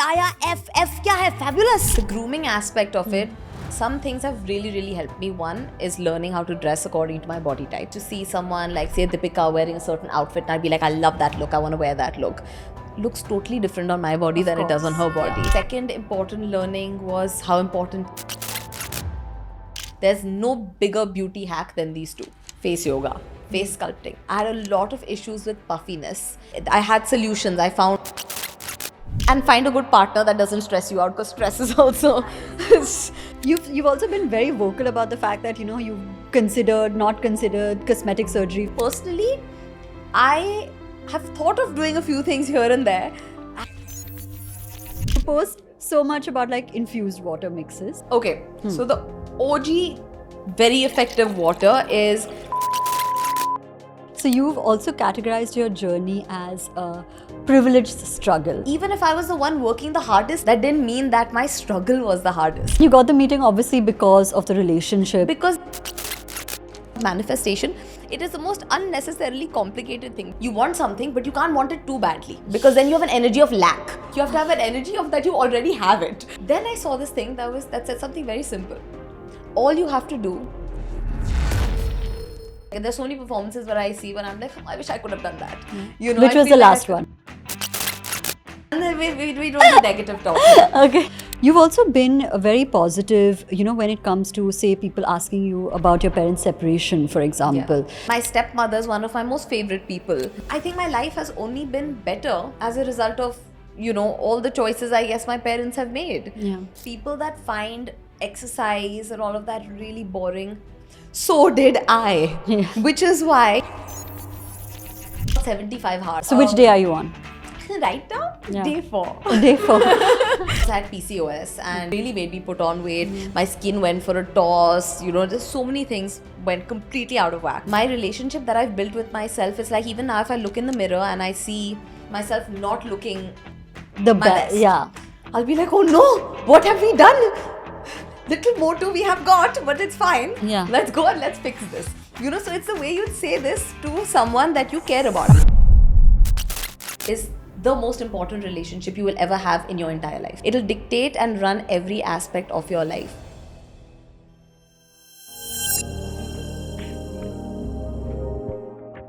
Alaya F kya hai? Fabulous. The grooming aspect of it, some things have really helped me. One is learning how to dress according to my body type. To see someone like say Deepika wearing a certain outfit and I'd be like, I love that look, I want to wear that look. Looks totally different on my body than it does on her body. Yeah. Second important learning was how important. There's no bigger beauty hack than these two. Face yoga, face sculpting. I had a lot of issues with puffiness. I had solutions. I found. And find a good partner that doesn't stress you out, because stress is also. You've also been very vocal about the fact that, you know, you've not considered cosmetic surgery. Personally, I have thought of doing a few things here and there. You post so much about like infused water mixes. Okay, so the OG very effective water is. So you've also categorized your journey as a privileged struggle. Even if I was the one working the hardest, that didn't mean that my struggle was the hardest. You got the meeting obviously because of the relationship. Because manifestation, it is the most unnecessarily complicated thing. You want something, but you can't want it too badly, because then you have an energy of lack. You have to have an energy of that you already have it. Then I saw this thing that said something very simple. All you have to do. There's so many performances where I see when I'm like, I wish I could have done that. You know, which was the last one? And then we don't do negative talk. Okay. You've also been very positive, you know, when it comes to, say, people asking you about your parents' separation, for example. Yeah. My stepmother is one of my most favorite people. I think my life has only been better as a result of, you know, all the choices I guess my parents have made. Yeah. People that find exercise and all of that really boring, so did I. Yeah. Which is why 75 hours. So which day are you on? Right now? Yeah. Day 4. Day 4. I had PCOS and really made me put on weight. My skin went for a toss. You know, just so many things went completely out of whack. My relationship that I've built with myself is like, even now if I look in the mirror and I see myself not looking the best, yeah, I'll be like, oh no, what have we done? Little more we have got, but it's fine. Yeah. Let's go and let's fix this. You know, so it's the way you'd say this to someone that you care about. Is the most important relationship you will ever have in your entire life. It'll dictate and run every aspect of your life.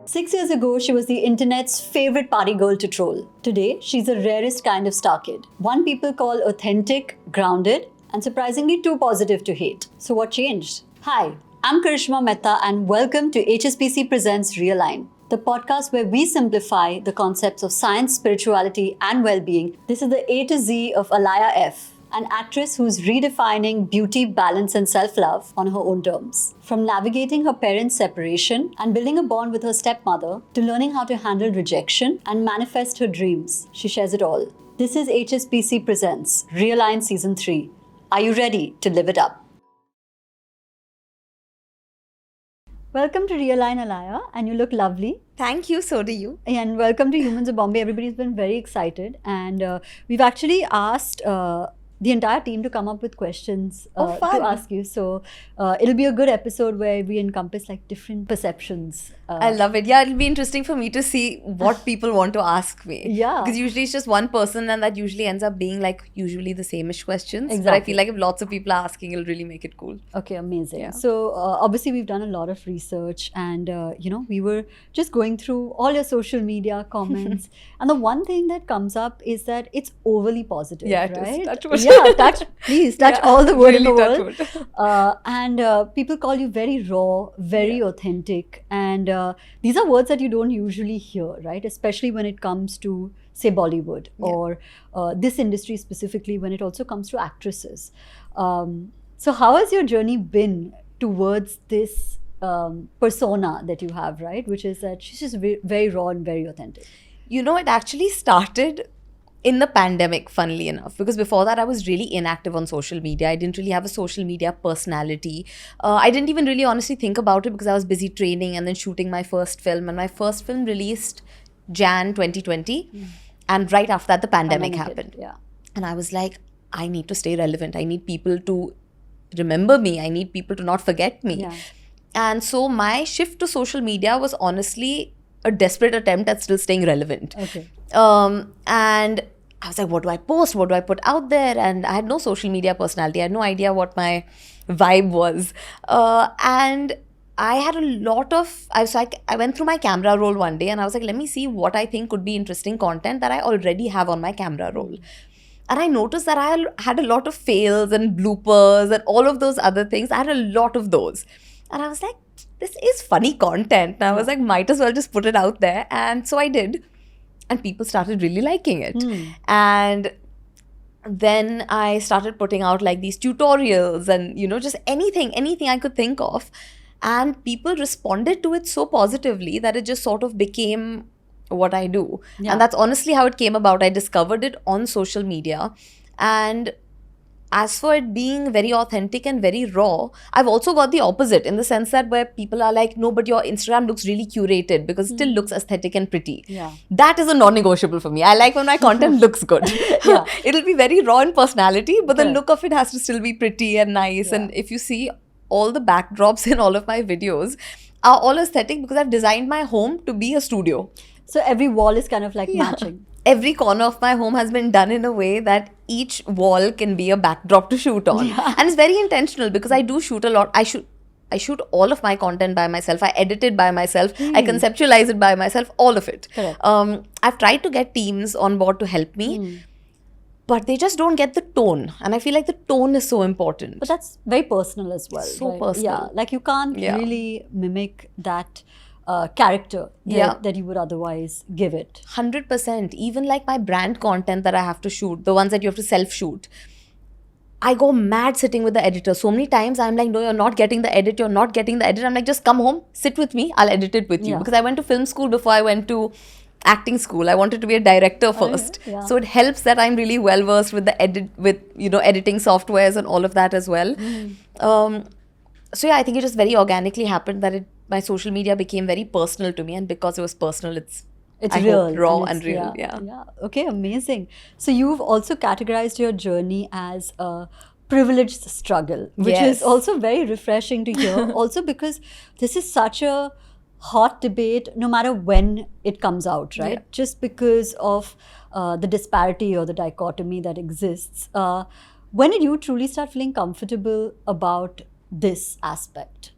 Six years ago, she was the internet's favorite party girl to troll. Today, she's the rarest kind of star kid. One people call authentic, grounded, and surprisingly too positive to hate. So what changed? Hi, I'm Karishma Mehta and welcome to HSBC Presents Realign, the podcast where we simplify the concepts of science, spirituality and well-being. This is the A to Z of Alaya F, an actress who's redefining beauty, balance and self-love on her own terms. From navigating her parents' separation and building a bond with her stepmother to learning how to handle rejection and manifest her dreams, she shares it all. This is HSBC Presents Realign Season 3. Are you ready to live it up? Welcome to Realign, Alaya, and you look lovely. Thank you, so do you. And welcome to Humans of Bombay. Everybody's been very excited, and we've actually asked the entire team to come up with questions to ask you. So it'll be a good episode where we encompass like different perceptions. I love it. Yeah, it'll be interesting for me to see what people want to ask me. Yeah. Because usually it's just one person and that usually ends up being like usually the same-ish questions. Exactly. But I feel like if lots of people are asking, it'll really make it cool. Okay, amazing. Yeah. So obviously we've done a lot of research and, you know, we were just going through all your social media comments. And the one thing that comes up is that it's overly positive, Yeah, it right? is. Touch wood. Yeah, please touch all the wood in the Really world. touch wood. And people call you very raw, very authentic. And these are words that you don't usually hear, right? Especially when it comes to, say, Bollywood or this industry specifically, when it also comes to actresses. So how has your journey been towards this persona that you have, right? Which is that she's just very raw and very authentic. You know, it actually started in the pandemic, funnily enough, because before that I was really inactive on social media. I didn't really have a social media personality. I didn't even really honestly think about it because I was busy training and then shooting my first film. And my first film released Jan 2020. And right after that, the pandemic happened. Yeah. And I was like, I need to stay relevant. I need people to remember me. I need people to not forget me. Yeah. And so my shift to social media was honestly a desperate attempt at still staying relevant. Okay. And I was like, what do I post? What do I put out there? And I had no social media personality. I had no idea what my vibe was. And I had a lot of, I went through my camera roll one day and I was like, let me see what I think could be interesting content that I already have on my camera roll. And I noticed that I had a lot of fails and bloopers and all of those other things. I had a lot of those. And I was like, this is funny content. And I was like, might as well just put it out there. And so I did. And people started really liking it. And then I started putting out like these tutorials and, just anything I could think of. And people responded to it so positively that it just sort of became what I do. Yeah. And that's honestly how it came about. I discovered it on social media. And as for it being very authentic and very raw, I've also got the opposite in the sense that where people are like, no, but your Instagram looks really curated because it still looks aesthetic and pretty. Yeah. That is a non-negotiable for me. I like when my content looks good. Yeah. It'll be very raw in personality, but the Correct. look of it has to still be pretty and nice. Yeah. And if you see all the backdrops in all of my videos are all aesthetic because I've designed my home to be a studio. So every wall is kind of like matching. Every corner of my home has been done in a way that each wall can be a backdrop to shoot on. And it's very intentional because I do shoot a lot. I shoot all of my content by myself. I edit it by myself. I conceptualize it by myself, all of it. Correct. I've tried to get teams on board to help me, but they just don't get the tone. And I feel like the tone is so important. But that's very personal as well. So right? personal. Yeah, like you can't Yeah. really mimic that character that you would otherwise give it. 100%. Even like my brand content that I have to shoot, the ones that you have to self-shoot, I go mad sitting with the editor. So many times I'm like, no, you're not getting the edit. You're not getting the edit. I'm like, just come home, sit with me. I'll edit it with you. Yeah. Because I went to film school before I went to acting school. I wanted to be a director first. yeah. So it helps that I'm really well versed with the editing softwares and all of that as well. So yeah, I think it just very organically happened that my social media became very personal to me, and because it was personal, it's I real, hope, raw it's- and real. Yeah. Okay, amazing. So you've also categorized your journey as a privileged struggle, which Yes. is also very refreshing to hear. Also because this is such a hot debate, no matter when it comes out, right? Yeah. Just because of the disparity or the dichotomy that exists. When did you truly start feeling comfortable about this aspect?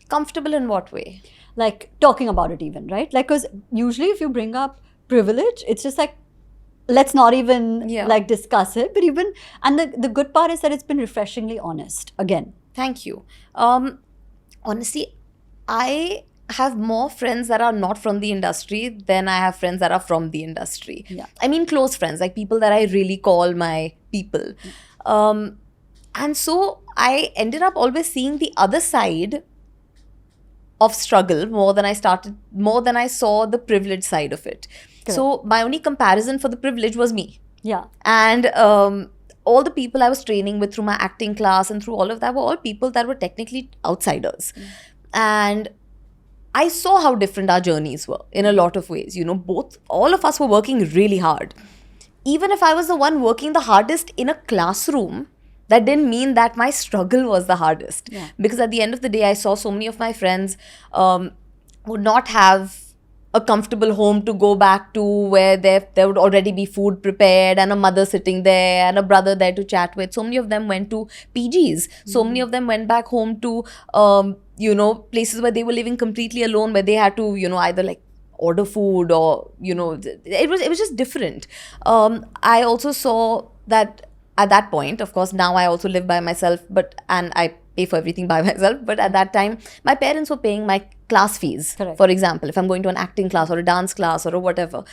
Comfortable in what way? Like talking about it even, right? Like, because usually if you bring up privilege, it's just like, let's not even Yeah. like discuss it. But even, and the good part is that it's been refreshingly honest again. Thank you. Honestly, I have more friends that are not from the industry than I have friends that are from the industry. Yeah. I mean close friends, like people that I really call my people. And so I ended up always seeing the other side of struggle more than I saw the privileged side of it. So my only comparison for the privilege was me. Yeah. And all the people I was training with through my acting class and through all of that were all people that were technically outsiders. And I saw how different our journeys were in a lot of ways. All of us were working really hard. Even if I was the one working the hardest in a classroom, that didn't mean that my struggle was the hardest. Yeah. Because at the end of the day, I saw so many of my friends would not have a comfortable home to go back to, where there would already be food prepared and a mother sitting there and a brother there to chat with. So many of them went to PGs. So many of them went back home to, places where they were living completely alone, where they had to, either like order food or, it was just different. I also saw that at that point, of course, now I also live by myself, and I pay for everything by myself. But at that time, my parents were paying my class fees, Correct. for example, if I'm going to an acting class or a dance class or whatever.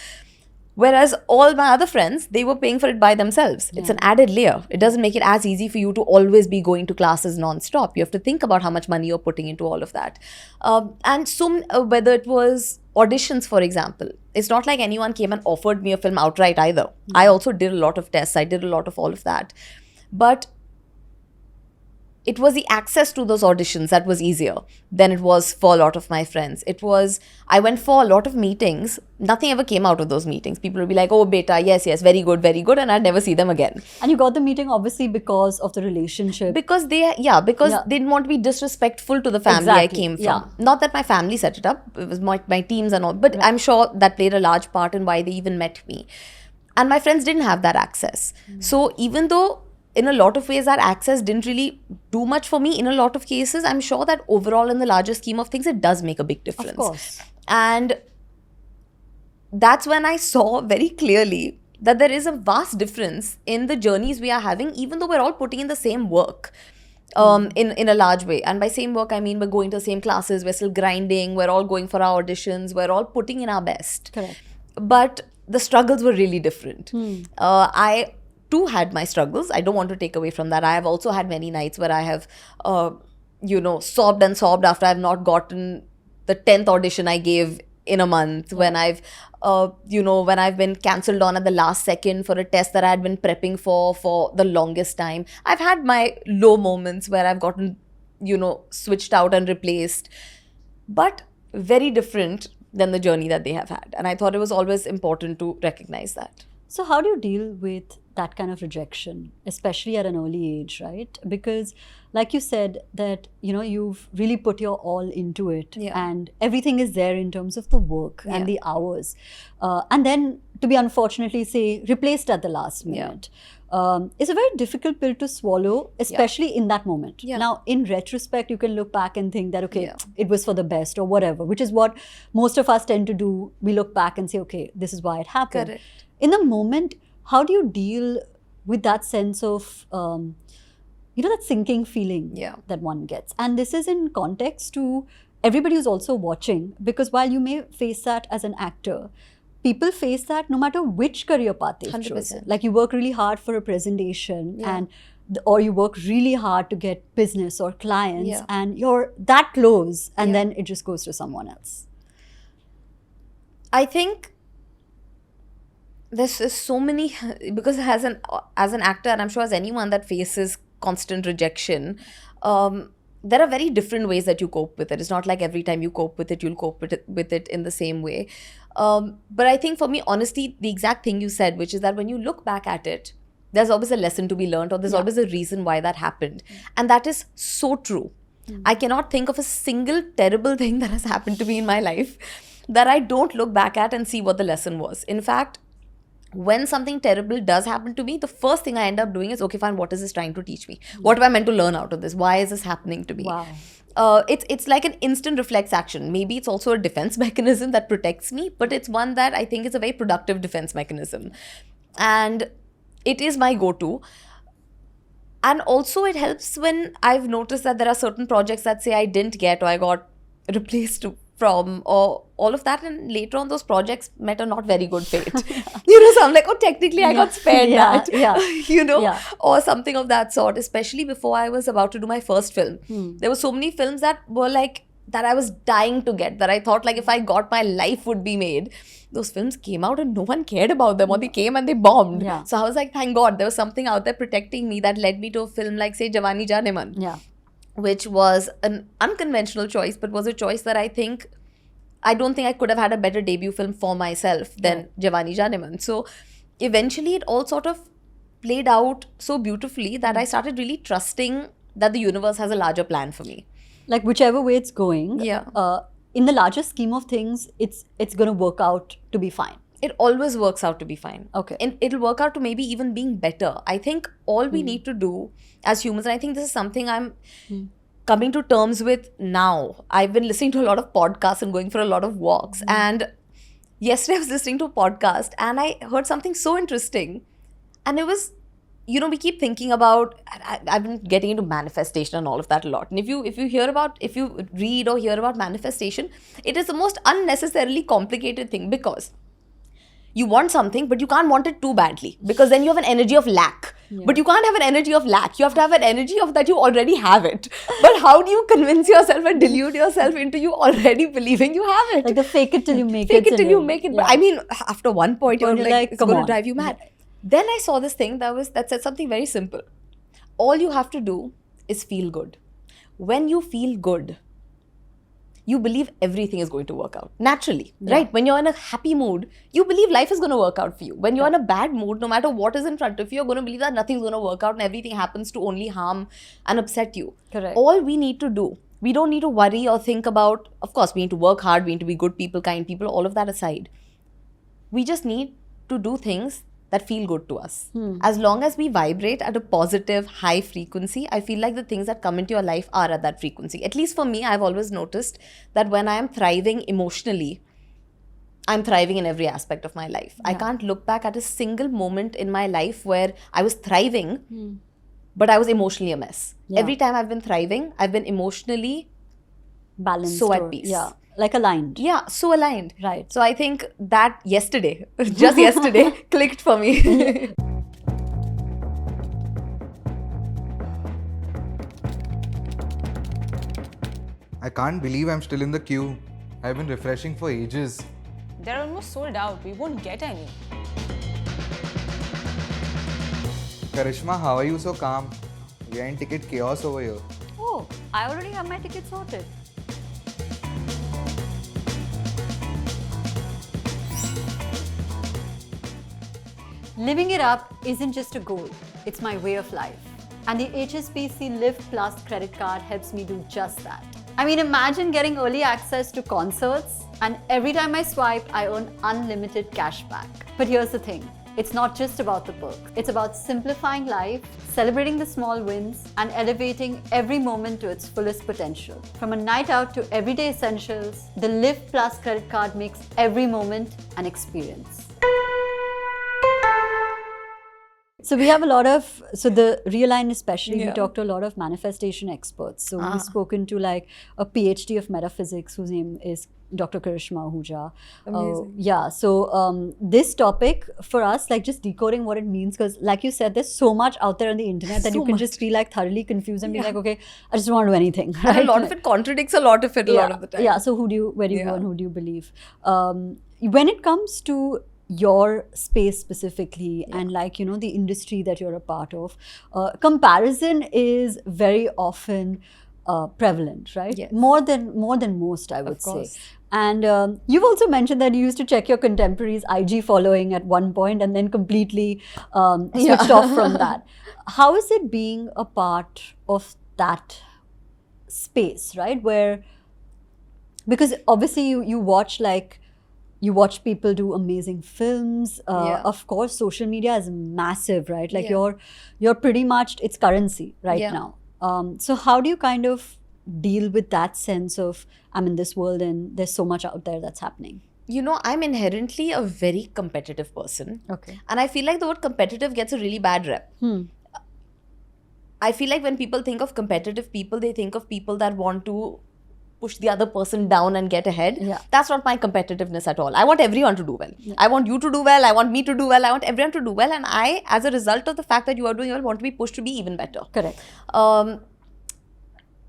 Whereas all my other friends, they were paying for it by themselves. It's an added layer. It doesn't make it as easy for you to always be going to classes non-stop. You have to think about how much money you're putting into all of that. And so whether it was auditions, for example, it's not like anyone came and offered me a film outright either. I also did a lot of tests. I did a lot of all of that. But it was the access to those auditions that was easier than it was for a lot of my friends. I went for a lot of meetings. Nothing ever came out of those meetings. People would be like, oh, beta, yes, very good. And I'd never see them again. And you got the meeting obviously because of the relationship. Because they didn't want to be disrespectful to the family I Exactly, came from. yeah. Not that my family set it up. It was my teams and all. But I'm sure that played a large part in why they even met me. And my friends didn't have that access. So even though in a lot of ways that access didn't really do much for me, in a lot of cases, I'm sure that overall in the larger scheme of things, it does make a big difference. Of course. And that's when I saw very clearly that there is a vast difference in the journeys we are having, even though we're all putting in the same work. In a large way. And by same work, I mean we're going to the same classes, we're still grinding, we're all going for our auditions, we're all putting in our best. Correct. But the struggles were really different. I too had my struggles. I don't want to take away from that. I have also had many nights where I have, sobbed and sobbed after I've not gotten the 10th audition I gave in a month, when I've when I've been cancelled on at the last second for a test that I had been prepping for the longest time. I've had my low moments where I've gotten switched out and replaced, but very different than the journey that they have had. And I thought it was always important to recognize that. So how do you deal with that kind of rejection, especially at an early age, right? Because like you said that, you've really put your all into it, and everything is there in terms of the work and the hours. And then to be unfortunately, say, replaced at the last minute is a very difficult pill to swallow, especially in that moment. Now, in retrospect, you can look back and think that, okay, it was for the best or whatever, which is what most of us tend to do. We look back and say, okay, this is why it happened. Correct. In the moment, how do you deal with that sense of, that sinking feeling that one gets? And this is in context to everybody who's also watching, because while you may face that as an actor, people face that no matter which career path they've 100%. chosen. Like you work really hard for a presentation or you work really hard to get business or clients and you're that close and then it just goes to someone else. I think there's so many, because as an actor, and I'm sure as anyone that faces constant rejection, there are very different ways that you cope with it. It's not like every time you cope with it, you'll cope with it in the same way. But I think for me, honestly, the exact thing you said, which is that when you look back at it, there's always a lesson to be learned, or there's always a reason why that happened. And that is so true. I cannot think of a single terrible thing that has happened to me in my life that I don't look back at and see what the lesson was. In fact, when something terrible does happen to me, the first thing I end up doing is, okay, fine, what is this trying to teach me? What am I meant to learn out of this? Why is this happening to me? Wow. It's like an instant reflex action. Maybe it's also a defense mechanism that protects me, but it's one that I think is a very productive defense mechanism. And it is my go-to. And also it helps when I've noticed that there are certain projects that say I didn't get or I got replaced from, or all of that, and later on those projects met a not very good fate. So I'm like, oh, technically I got spared that, or something of that sort. Especially before I was about to do my first film, there were so many films that were like, that I was dying to get, that I thought like if I got, my life would be made. Those films came out and no one cared about them, or they came and they bombed. So I was like, thank God there was something out there protecting me that led me to a film like, say, Jawani Janeman. Which was an unconventional choice, but was a choice that I don't think I could have had a better debut film for myself than Jawani Janeman. So eventually it all sort of played out so beautifully that I started really trusting that the universe has a larger plan for me. Like whichever way it's going, in the larger scheme of things, it's going to work out to be fine. It always works out to be fine. Okay. And it'll work out to maybe even being better. I think all we need to do as humans, and I think this is something I'm coming to terms with now. I've been listening to a lot of podcasts and going for a lot of walks. And yesterday I was listening to a podcast and I heard something so interesting. And it was, we keep thinking about, I've been getting into manifestation and all of that a lot. And if you read or hear about manifestation, it is the most unnecessarily complicated thing, because you want something, but you can't want it too badly, because then you have an energy of lack. But you can't have an energy of lack. You have to have an energy of that you already have it. But how do you convince yourself and delude yourself into you already believing you have it? Like the fake it till you make it. Fake it till you make it. I mean, after one point, you're like, it's going to drive you mad. Then I saw this thing that said something very simple. All you have to do is feel good. When you feel good, you believe everything is going to work out naturally, right? When you're in a happy mood, you believe life is going to work out for you. When you're in a bad mood, no matter what is in front of you, you're going to believe that nothing's going to work out and everything happens to only harm and upset you. Correct. All we need to do, we don't need to worry or think about, of course, we need to work hard, we need to be good people, kind people, all of that aside. We just need to do things that feel good to us. As long as we vibrate at a positive, high frequency, I feel like the things that come into your life are at that frequency. At least for me, I've always noticed that when I am thriving emotionally, I'm thriving in every aspect of my life. I can't look back at a single moment in my life where I was thriving, but I was emotionally a mess. Every time I've been thriving, I've been emotionally Balanced. so at peace. Yeah, like aligned. Yeah, so aligned. Right. So I think that yesterday, just yesterday, clicked for me. I can't believe I'm still in the queue. I've been refreshing for ages. They're almost sold out. We won't get any. Karishma, how are you so calm? We are in ticket chaos over here. Oh, I already have my ticket sorted. Living it up isn't just a goal, it's my way of life. And the HSBC Live Plus credit card helps me do just that. I mean, imagine getting early access to concerts, and every time I swipe, I earn unlimited cash back. But here's the thing. It's not just about the perks. It's about simplifying life, celebrating the small wins, and elevating every moment to its fullest potential. From a night out to everyday essentials, the Live Plus credit card makes every moment an experience. So we have a lot of, the Realign especially, we talked to a lot of manifestation experts. So we've spoken to like a PhD of metaphysics whose name is Dr. Karishma Ahuja. Amazing. So this topic for us, like just decoding what it means, because like you said, there's so much out there on the internet that you can just be like thoroughly confused and be like, okay, I just don't want to do anything. And a lot of it contradicts a lot of it a lot of the time. Yeah, so where do you go and who do you believe? When it comes to your space specifically and like, you know, the industry that you're a part of, comparison is very often prevalent, right? Yes. More than most, I would Of course. say. And you've also mentioned that you used to check your contemporaries' IG following at one point and then completely switched off from that. How is it being a part of that space, right? Where, because obviously you watch people do amazing films. Of course, social media is massive, right? Like you're pretty much, it's currency right now. So how do you kind of deal with that sense of, I'm in this world and there's so much out there that's happening? You know, I'm inherently a very competitive person. Okay. And I feel like the word competitive gets a really bad rep. I feel like when people think of competitive people, they think of people that want to push the other person down and get ahead. That's not my competitiveness at all. I want everyone to do well. I want you to do well. I want me to do well. I want everyone to do well. And I, as a result of the fact that you are doing well, want to be pushed to be even better. Correct.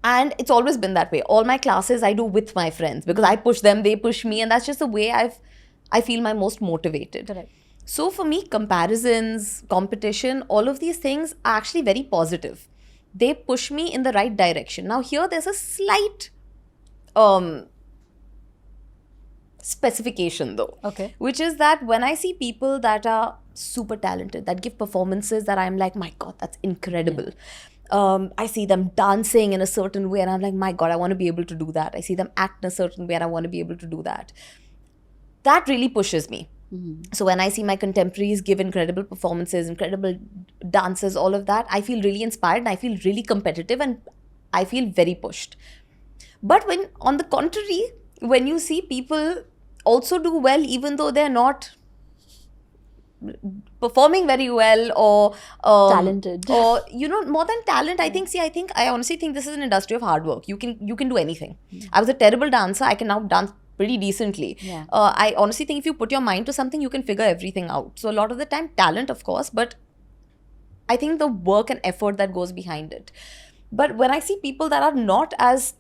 And it's always been that way. All my classes I do with my friends because I push them, they push me. And that's just the way I feel my most motivated. Correct. So for me, comparisons, competition, all of these things are actually very positive. They push me in the right direction. Now here there's a slight specification though. Okay. Which is that when I see people that are super talented, that give performances that I'm like, my God, that's incredible. I see them dancing in a certain way and I'm like, my God, I want to be able to do that. I see them act in a certain way and I want to be able to do that. That really pushes me. So when I see my contemporaries give incredible performances, incredible dances, all of that, I feel really inspired and I feel really competitive and I feel very pushed. But when, on the contrary, when you see people also do well, even though they're not performing very well or talented, or you know, more than talent, I honestly think this is an industry of hard work. You can do anything. I was a terrible dancer. I can now dance pretty decently. I honestly think if you put your mind to something, you can figure everything out. So a lot of the time, talent, of course, but I think the work and effort that goes behind it. But when I see people that are not as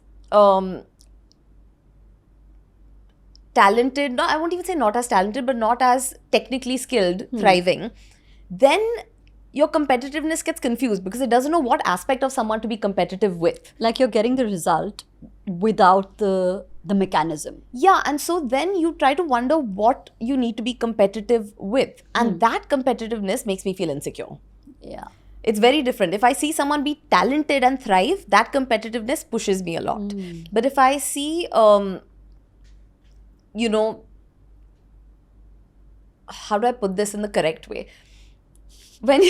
talented, no, I won't even say not as talented, but not as technically skilled, thriving, then your competitiveness gets confused because it doesn't know what aspect of someone to be competitive with. like you're getting the result without the mechanism. Yeah, and so then you try to wonder what you need to be competitive with. And that competitiveness makes me feel insecure. Yeah. It's very different. If I see someone be talented and thrive, that competitiveness pushes me a lot. But if I see, you know, how do I put this in the correct way? when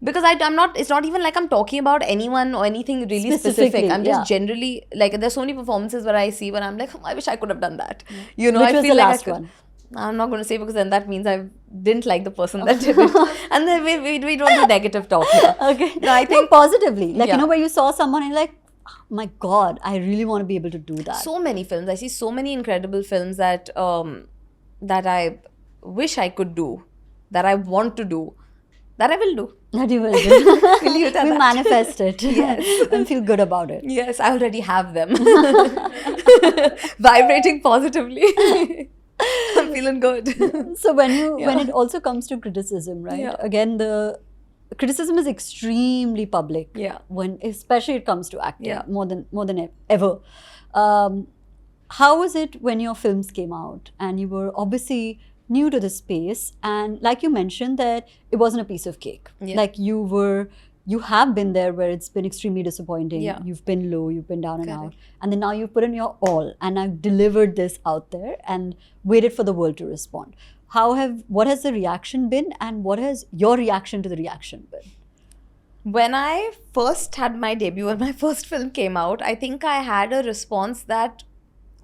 because I'm not, it's not even like I'm talking about anyone or anything really specific. Specifically, I'm just yeah. generally like, there's so many performances where I see when I'm like, I wish I could have done that. You know, Which I was feel the like last I could. one? I'm not going to say, because then that means I didn't like the person that did it. And then we don't do negative talk here. Okay. No, I think positively. Like, Yeah. where you saw someone and you're like, oh my God, I really want to be able to do that. so many films. I see so many incredible films that that I wish I could do, that I want to do, that I will do. That you will do. We'll leave it at We that. manifest it. Yes. And feel good about it. Yes, I already have them. Vibrating positively. I'm feeling good. So when when Yeah. it also comes to criticism, right? Yeah. Again, the criticism is extremely public. Yeah. When especially it comes to acting, Yeah. more than ever. How was it when your films came out and you were obviously new to the space, and like you mentioned that it wasn't a piece of cake. Yeah. Like you have been there where it's been extremely disappointing. Yeah. You've been low, you've been down and out. Correct. And then now you've put in your all and I've delivered this out there and waited for the world to respond. What has the reaction been, and what has your reaction to the reaction been? When I first had my debut, when my first film came out, I think I had a response that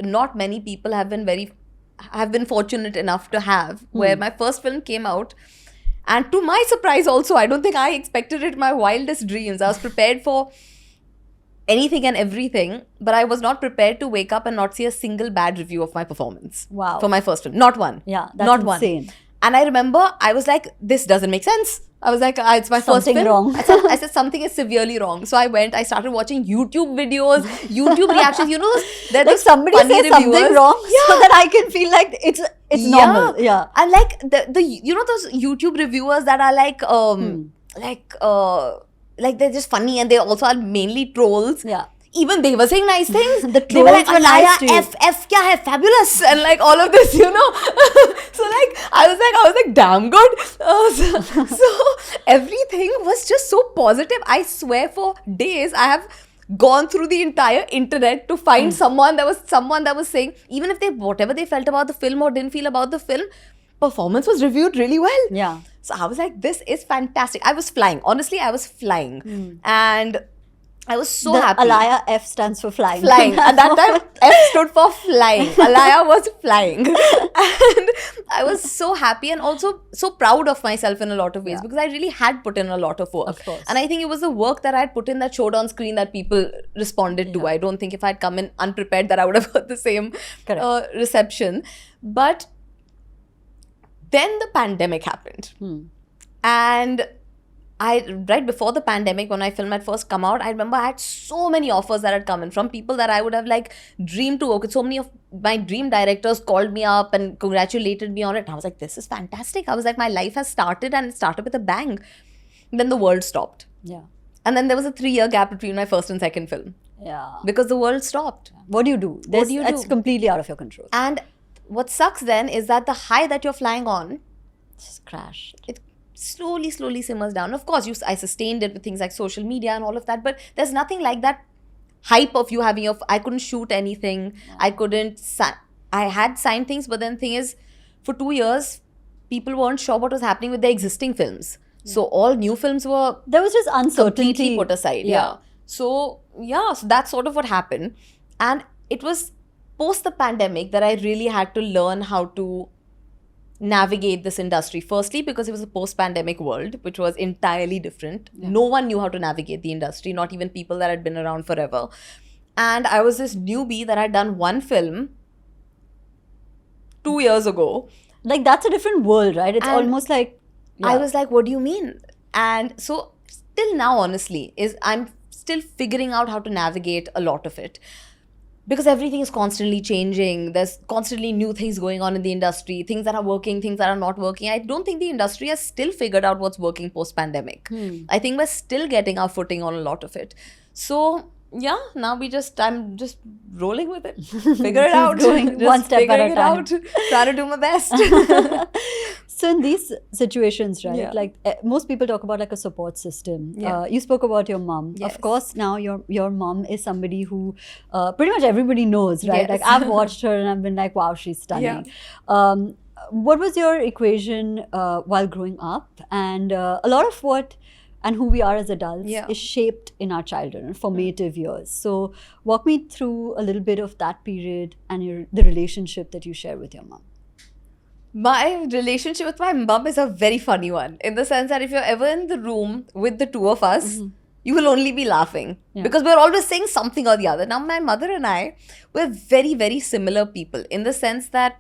not many people have been fortunate enough to have, where my first film came out. And to my surprise also, I don't think I expected it in my wildest dreams. I was prepared for anything and everything, but I was not prepared to wake up and not see a single bad review of my performance. Wow. For my first film. Not one. Yeah, that's not insane. one. And I remember I was like, this doesn't make sense. I was like, it's my Something first film. wrong. I said something is severely wrong. So I started watching YouTube videos, YouTube reactions. You know, there Like somebody say something wrong so that I can feel like it's normal. Yeah. And like the you know those YouTube reviewers that are like like they're just funny, and they also are mainly trolls. Yeah. Even they were saying nice things. The They were like, trolls were nice Alaya, to you. F kya hai, fabulous, and like all of this, you know. So like I was like damn good. So everything was just so positive. I swear for days I have gone through the entire internet to find someone that was saying, even if whatever they felt about the film or didn't feel about the film, performance was reviewed really well. Yeah. So I was like, this is fantastic. I was flying. Honestly, I was flying. And I was so The happy. Alaya F stands for flying. Flying. At that time, F stood for flying. Alaya was flying. And I was so happy and also so proud of myself in a lot of ways, because I really had put in a lot of work. Of course. And I think it was the work that I had put in that showed on screen that people responded to. I don't think if I had come in unprepared that I would have got the same Correct. reception. But then the pandemic happened. And right before the pandemic, when my film had first come out, I remember I had so many offers that had come in from people that I would have like dreamed to work with. So many of my dream directors called me up and congratulated me on it. And I was like, this is fantastic. I was like, my life has started, and it started with a bang. Then the world stopped. Yeah. And then there was a 3-year gap between my first and second film Yeah. because the world stopped. What do you do? What do you It's do? completely out of your control. And what sucks then is that the high that you're flying on, Just crashed. it slowly simmers down. Of course, I sustained it with things like social media and all of that, but there's nothing like that hype of you having I couldn't shoot anything. I had signed things, but then the thing is, for 2 years, people weren't sure what was happening with their existing films. So all new films were There was just uncertainty. completely put aside. Yeah. So that's sort of what happened. And it was post the pandemic that I really had to learn how to navigate this industry. Firstly, because it was a post-pandemic world, which was entirely different. No one knew how to navigate the industry, not even people that had been around forever. And I was this newbie that had done one film 2 years ago. Like, that's a different world, right? It's And almost like... I was like, what do you mean? And so still now, honestly, I'm still figuring out how to navigate a lot of it. Because everything is constantly changing. There's constantly new things going on in the industry, things that are working, things that are not working. I don't think the industry has still figured out what's working post-pandemic. I think we're still getting our footing on a lot of it. So, yeah, now I'm just rolling with it. Figure it out. going Just one step at a figuring it time. out. Trying to do my best. So in these situations, right, Yeah. like most people talk about like a support system. Yeah. You spoke about your mom. Yes. Of course, now your mom is somebody who pretty much everybody knows, right? Yes. Like I've watched her and I've been like, wow, she's stunning. Yeah. what was your equation while growing up? And a lot of what and who we are as adults Yeah. is shaped in our childhood and formative years. So walk me through a little bit of that period and the relationship that you share with your mom. My relationship with my mum is a very funny one, in the sense that if you're ever in the room with the two of us, you will only be laughing because we're always saying something or the other. Now, my mother and I, we're very, very similar people in the sense that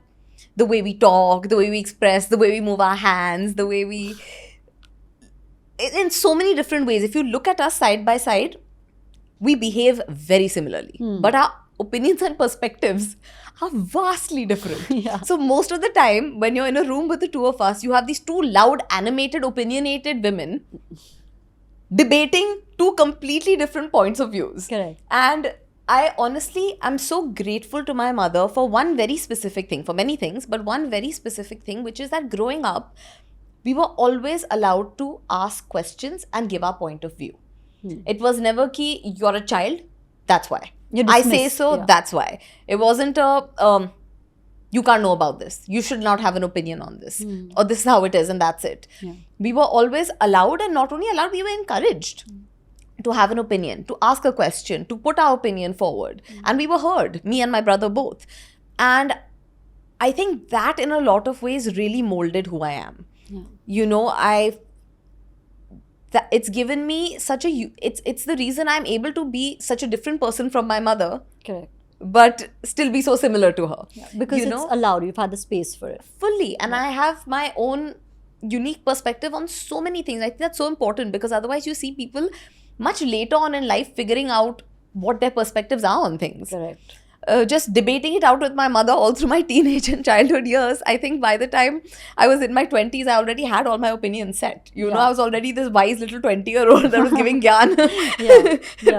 the way we talk, the way we express, the way we move our hands, the way we. In so many different ways. If you look at us side by side, we behave very similarly. But our opinions and perspectives are vastly different. Yeah. So most of the time, when you're in a room with the two of us, you have these two loud, animated, opinionated women debating two completely different points of views. Correct. And I honestly am so grateful to my mother for one very specific thing, for many things, but one very specific thing, which is that growing up, we were always allowed to ask questions and give our point of view. It was never ki, you're a child, that's why. You're I say dismissed, so, yeah. that's why. It wasn't you can't know about this. You should not have an opinion on this. Or this is how it is and that's it. Yeah. We were always allowed, and not only allowed, we were encouraged to have an opinion, to ask a question, to put our opinion forward. And we were heard, me and my brother both. And I think that in a lot of ways really molded who I am. Yeah. You know, it's given me such a, it's the reason I'm able to be such a different person from my mother, Correct. but still be so similar to her. Because you it's know, allowed. You've had the space for it. fully. And I have my own unique perspective on so many things. I think that's so important, because otherwise you see people much later on in life figuring out what their perspectives are on things. Correct. Just debating it out with my mother all through my teenage and childhood years. I think by the time I was in my 20s, I already had all my opinions set. You know, I was already this wise little 20-year-old that was giving gyan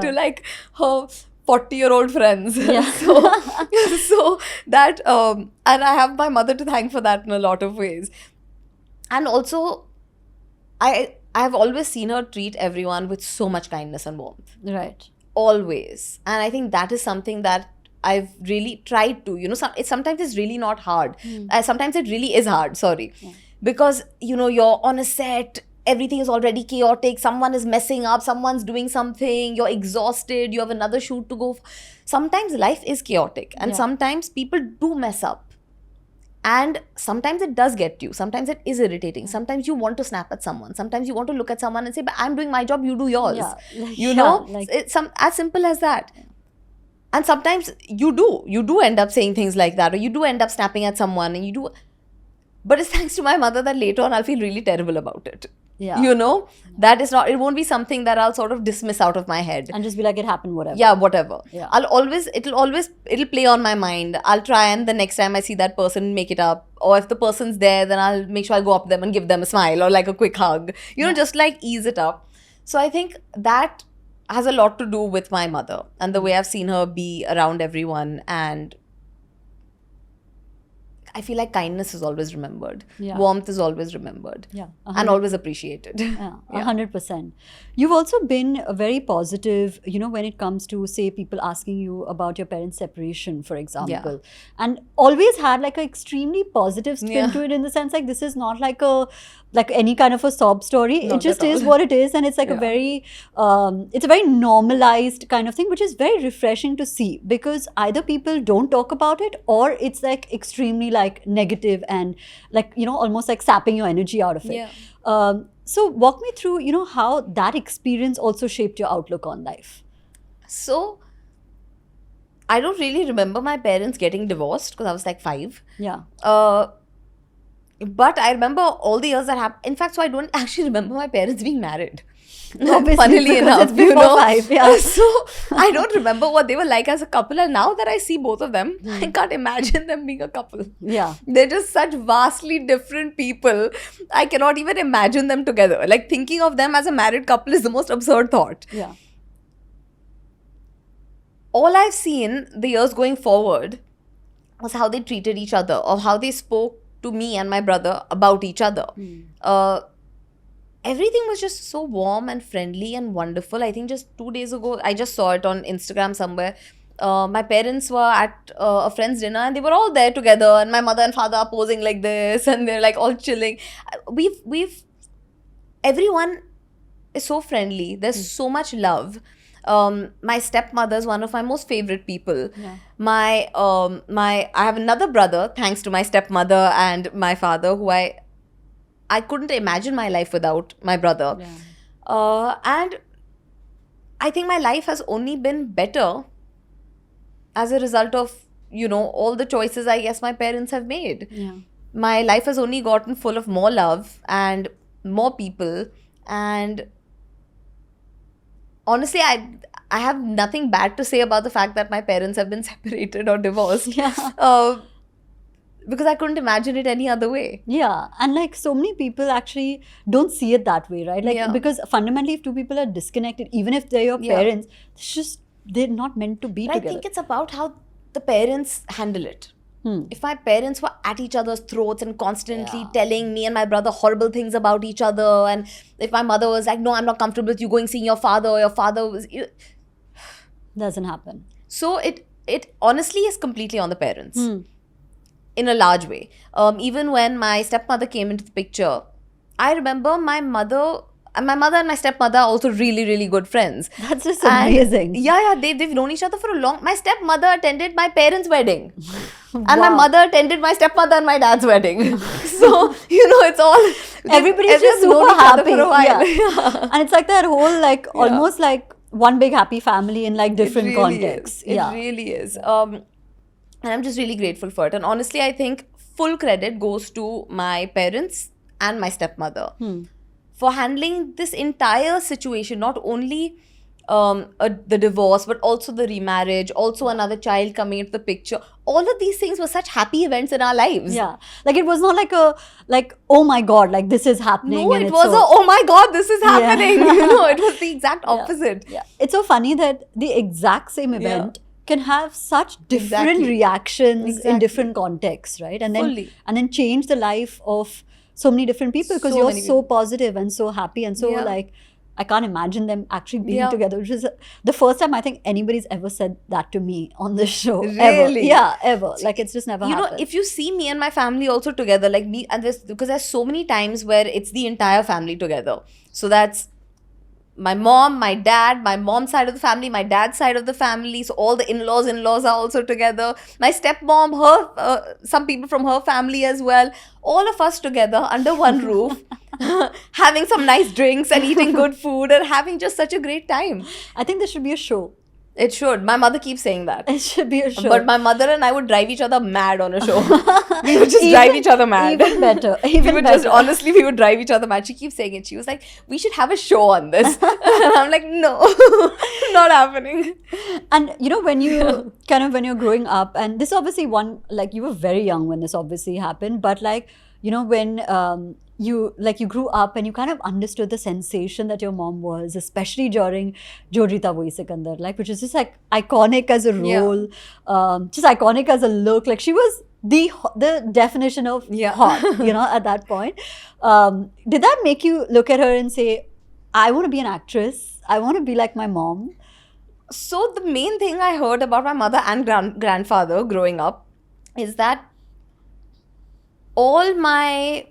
to like her 40-year-old friends. Yeah. So that, and I have my mother to thank for that in a lot of ways. And also, I've always seen her treat everyone with so much kindness and warmth. Right. Always. And I think that is something that I've really tried to, you know, sometimes it's really not hard. Sometimes it really is hard, sorry. Because, you know, you're on a set, everything is already chaotic, someone is messing up, someone's doing something, you're exhausted, you have another shoot to go. Sometimes life is chaotic, and sometimes people do mess up. And sometimes it does get you. Sometimes it is irritating. Sometimes you want to snap at someone. Sometimes you want to look at someone and say, but I'm doing my job, you do yours. Yeah. You know, it's as simple as that. And sometimes you do end up saying things like that, or you do end up snapping at someone, and you do. But it's thanks to my mother that later on I'll feel really terrible about it. Yeah. You know, that is not, it won't be something that I'll sort of dismiss out of my head. And just be like, it happened, whatever. Yeah, whatever. Yeah. It'll play on my mind. I'll try, and the next time I see that person, make it up. Or if the person's there, then I'll make sure I go up to them and give them a smile or like a quick hug. You know, just like ease it up. So I think that has a lot to do with my mother and the way I've seen her be around everyone. And I feel like kindness is always remembered. Yeah. Warmth is always remembered. Yeah. And always appreciated. Yeah, 100%. You've also been very positive, you know, when it comes to, say, people asking you about your parents' separation, for example. And always had like an extremely positive spin to it, in the sense like this is not like any kind of a sob story. Not it just at all. is what it is, and it's like a very, it's a very normalized kind of thing, which is very refreshing to see, because either people don't talk about it, or it's like extremely like negative and like, you know, almost like sapping your energy out of it. Yeah. So walk me through, you know, how that experience also shaped your outlook on life. So, I don't really remember my parents getting divorced because I was like 5. Yeah. But I remember all the years that happened. In fact, so I don't actually remember my parents being married. Obviously, Funnily because enough, it's before 5, yeah. So I don't remember what they were like as a couple. And now that I see both of them, I can't imagine them being a couple. Yeah. They're just such vastly different people. I cannot even imagine them together. Like, thinking of them as a married couple is the most absurd thought. Yeah. All I've seen the years going forward was how they treated each other, or how they spoke to me and my brother about each other. Everything was just so warm and friendly and wonderful. I think just 2 days ago, I just saw it on Instagram somewhere. My parents were at a friend's dinner and they were all there together, and my mother and father are posing like this, and they're like all chilling. Everyone is so friendly. There's so much love. My stepmother is one of my most favorite people. Yeah. I have another brother, thanks to my stepmother and my father, who I couldn't imagine my life without my brother. And I think my life has only been better as a result of, all the choices I guess my parents have made. Yeah. My life has only gotten full of more love and more people. And honestly, I have nothing bad to say about the fact that my parents have been separated or divorced. Because I couldn't imagine it any other way. Yeah, and like so many people actually don't see it that way, right? Like Yeah. because fundamentally, if two people are disconnected, even if they're your Yeah. parents, they're not meant to be But I together. think it's about how the parents handle it. If my parents were at each other's throats and constantly telling me and my brother horrible things about each other, and if my mother was like, no, I'm not comfortable with you going seeing your father, or your father was... Doesn't happen. So it honestly is completely on the parents. In a large way. Even when my stepmother came into the picture, I remember my mother and my stepmother are also really, really good friends. That's just And amazing. Yeah, they've known each other for a long... My stepmother attended my parents' wedding. And my Wow. mother attended my stepmother and my dad's wedding. So, it's all... Everybody's just known super each other happy. for a while. Yeah. And it's like that whole almost like one big happy family in like different It really contexts. Is. It really is. And I'm just really grateful for it. And honestly, I think full credit goes to my parents and my stepmother for handling this entire situation, not only the divorce, but also the remarriage, also another child coming into the picture. All of these things were such happy events in our lives. Yeah. Like it was not like oh my god, like this is happening. No, and it it's was so- oh my God, this is happening. It was the exact opposite. Yeah. It's so funny that the exact same event can have such different Exactly. reactions in Exactly. different contexts, right? And then Fully. and then change the life of so many different people because So you're many so positive and so happy and so Yeah. like I can't imagine them actually being Yeah. together, which is the first time I think anybody's ever said that to me on this show. Ever. Really? Yeah, ever. Like it's just never You know, happened. if you see me and my family also together, like me, and because there's so many times where it's the entire family together. So that's my mom, my dad, my mom's side of the family, my dad's side of the family. So all the in-laws are also together. My stepmom, some people from her family as well. All of us together under one roof, having some nice drinks and eating good food and having just such a great time. I think there should be a show. It should. My mother keeps saying that. It should be a show. But my mother and I would drive each other mad on a show. We would just drive each other mad. Even better. Even we would better. just, honestly, we would drive each other mad. She keeps saying it. She was like, we should have a show on this. And I'm like, no, not happening. And you know, when you're growing up, and this obviously like you were very young when this obviously happened, but like, when you grew up and you kind of understood the sensation that your mom was, especially during Jo Rita Wohi Sikandar, like, which is just like iconic as a Yeah. role, just iconic as a look. Like she was the definition of Yeah. hot, at that point. Did that make you look at her and say, I want to be an actress, I want to be like my mom? So the main thing I heard about my mother and grandfather growing up is that all the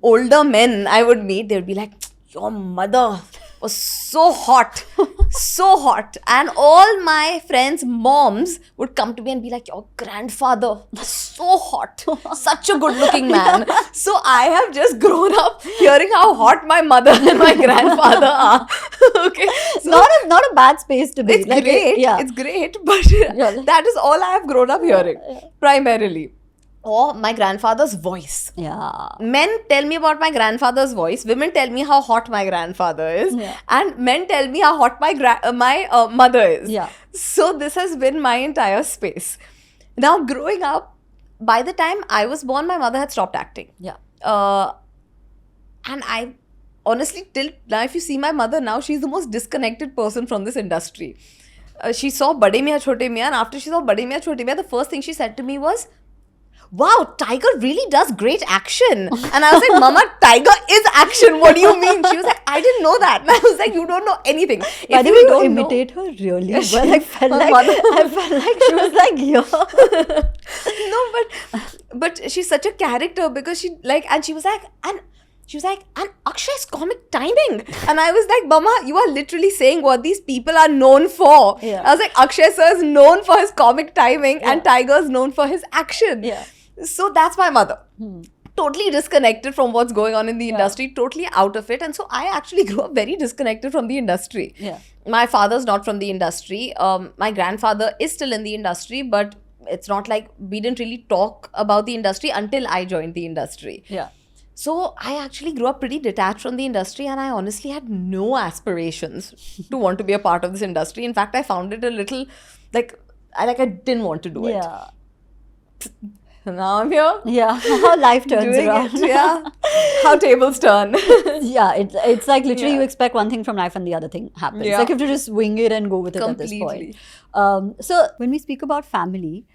older men I would meet, they would be like, your mother was so hot, so hot. And all my friends' moms would come to me and be like, your grandfather was so hot, such a good looking man. So I have just grown up hearing how hot my mother and my grandfather are. Okay. So Not a bad space to be. it's Like, great. yeah. It's great. But that is all I have grown up hearing, primarily. Or my grandfather's voice. Yeah. Men tell me about my grandfather's voice. Women tell me how hot my grandfather is. Yeah. And men tell me how hot my mother is. Yeah. So this has been my entire space. Now, growing up, by the time I was born, my mother had stopped acting. Yeah. And I honestly, till now, if you see my mother now, she's the most disconnected person from this industry. She saw Bade Miyan Chote Miyan, and after she saw Bade Miyan Chote Miyan, the first thing she said to me was, wow, Tiger really does great action. And I was like, Mama, Tiger is action. What do you mean? She was like, I didn't know that. And I was like, you don't know anything. By If the way, you don't know- imitate her really well. I felt Her like mother. I felt like she was like, yo. No, but she's such a character because she like, and she was like, and Akshay's comic timing. And I was like, Mama, you are literally saying what these people are known for. Yeah. I was like, Akshay sir is known for his comic timing and Yeah. Tiger's known for his action. Yeah. So that's my mother. Totally disconnected from what's going on in the industry, totally out of it. And so I actually grew up very disconnected from the industry. Yeah. My father's not from the industry. My grandfather is still in the industry, but it's not like we didn't really talk about the industry until I joined the industry. Yeah. So I actually grew up pretty detached from the industry, and I honestly had no aspirations to want to be a part of this industry. In fact, I found it a little like I didn't want to do it. Yeah. Now I'm here. Yeah. How life turns Doing around. it, yeah. How tables turn. Yeah, it's like literally Yeah. you expect one thing from life and the other thing happens. Yeah. Like you have to just wing it and go with it at this Completely. point. So when we speak about family,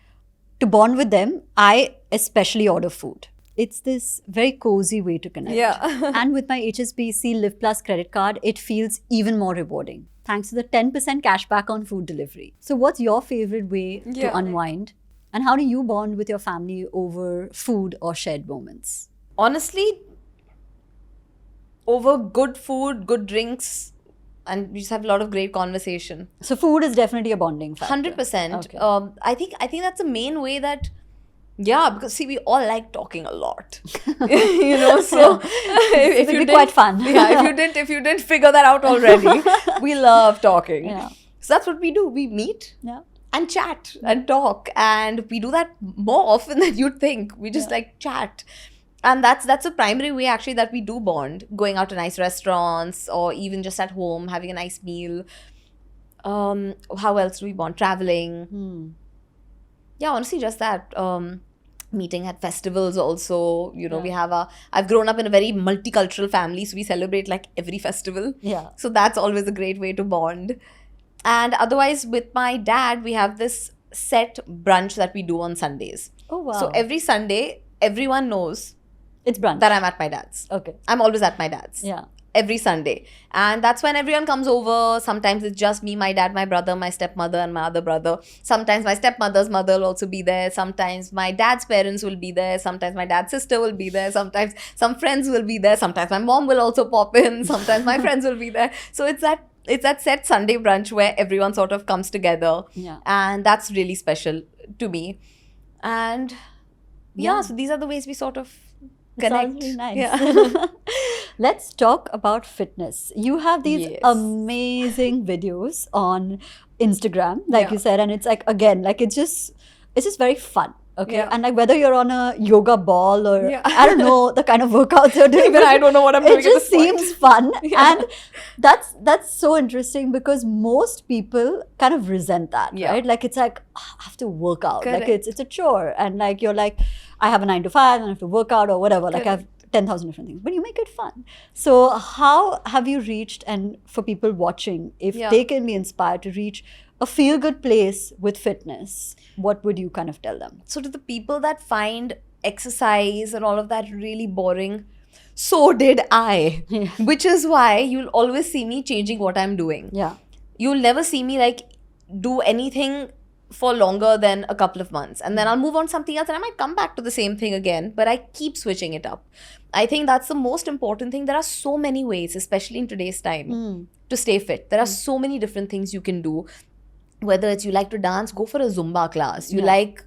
to bond with them, I especially order food. It's this very cozy way to connect. Yeah. And with my HSBC Live Plus credit card, it feels even more rewarding thanks to the 10% cashback on food delivery. So what's your favorite way to Yeah. unwind? And how do you bond with your family over food or shared moments? Honestly, over good food, good drinks, and we just have a lot of great conversation. So food is definitely a bonding factor. 100%. Okay. I think that's the main way that, yeah, because see, we all like talking a lot, you know. So if It'll you be didn't- quite fun. yeah, if you didn't figure that out already, we love talking. Yeah. So that's what we do. We meet Yeah. and chat and talk, and we do that more often than you'd think. We just like chat. And that's a primary way actually that we do bond, going out to nice restaurants or even just at home having a nice meal. How else do we bond? Traveling. Yeah, honestly, just that. Meeting at festivals also, you know, we have I've grown up in a very multicultural family, so we celebrate like every festival. Yeah. So that's always a great way to bond. And otherwise, with my dad, we have this set brunch that we do on Sundays. Oh, wow. So every Sunday, everyone knows It's brunch. that I'm at my dad's. Okay. I'm always at my dad's. Yeah. Every Sunday. And that's when everyone comes over. Sometimes it's just me, my dad, my brother, my stepmother, and my other brother. Sometimes my stepmother's mother will also be there. Sometimes my dad's parents will be there. Sometimes my dad's sister will be there. Sometimes some friends will be there. Sometimes my mom will also pop in. Sometimes my friends will be there. So it's that set Sunday brunch where everyone sort of comes together. Yeah. And that's really special to me. And yeah, so these are the ways we sort of connect. Sounds really nice. Yeah. Let's talk about fitness. You have these Yes. amazing videos on Instagram, like Yeah. you said, and it's like again, like it's just very fun. Okay. Yeah. And like whether you're on a yoga ball or Yeah. I don't know the kind of workouts you're doing. Even I don't know what I'm doing It at just this point. seems fun. Yeah. And that's so interesting because most people kind of resent that, Yeah. right? Like it's like, "Ah, I have to work out. Like Correct. it's a chore. And like you're like, I have a 9 to 5 and I have to work out or whatever. Like I have Correct. 10,000 different things, but you make it fun. So how have you reached, and for people watching, if Yeah. they can be inspired to reach a feel-good place with fitness, what would you kind of tell them? So to the people that find exercise and all of that really boring, so did I. Yeah. Which is why you'll always see me changing what I'm doing. Yeah. You'll never see me like do anything for longer than a couple of months. And then I'll move on to something else and I might come back to the same thing again. But I keep switching it up. I think that's the most important thing. There are so many ways, especially in today's time, to stay fit. There are so many different things you can do. Whether it's you like to dance, go for a Zumba class. You Yeah. like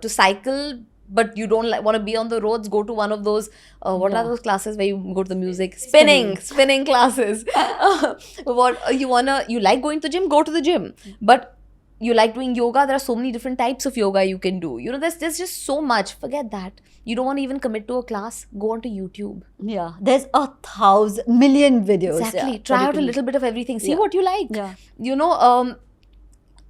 to cycle, but you don't want to be on the roads, go to one of those, what Yeah. are those classes where you go to the music? Spinning classes. You like going to the gym, go to the gym. But you like doing yoga, there are so many different types of yoga you can do. You know, there's just so much. Forget that. You don't want to even commit to a class, go onto YouTube. Yeah. There's 1,000,000,000 videos. Exactly. Yeah, Try that you out a can- little bit of everything. See Yeah. what you like. Yeah. You know,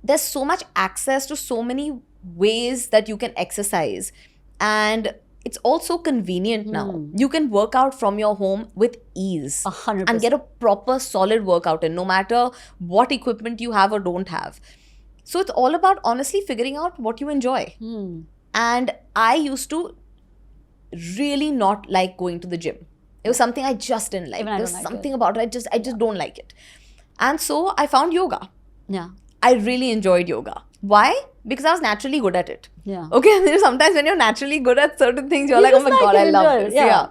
there's so much access to so many ways that you can exercise. And it's also convenient now. You can work out from your home with ease. 100%. And get a proper solid workout in, no matter what equipment you have or don't have. So it's all about honestly figuring out what you enjoy. And I used to really not like going to the gym. It was something I just didn't like. Even I There don't was like something it. about it. I just don't like it. And so I found yoga. Yeah. I really enjoyed yoga. Why? Because I was naturally good at it. Yeah. Okay, sometimes when you're naturally good at certain things, you're You like, oh just my like god, it, I love enjoy it. this. Yeah. Yeah.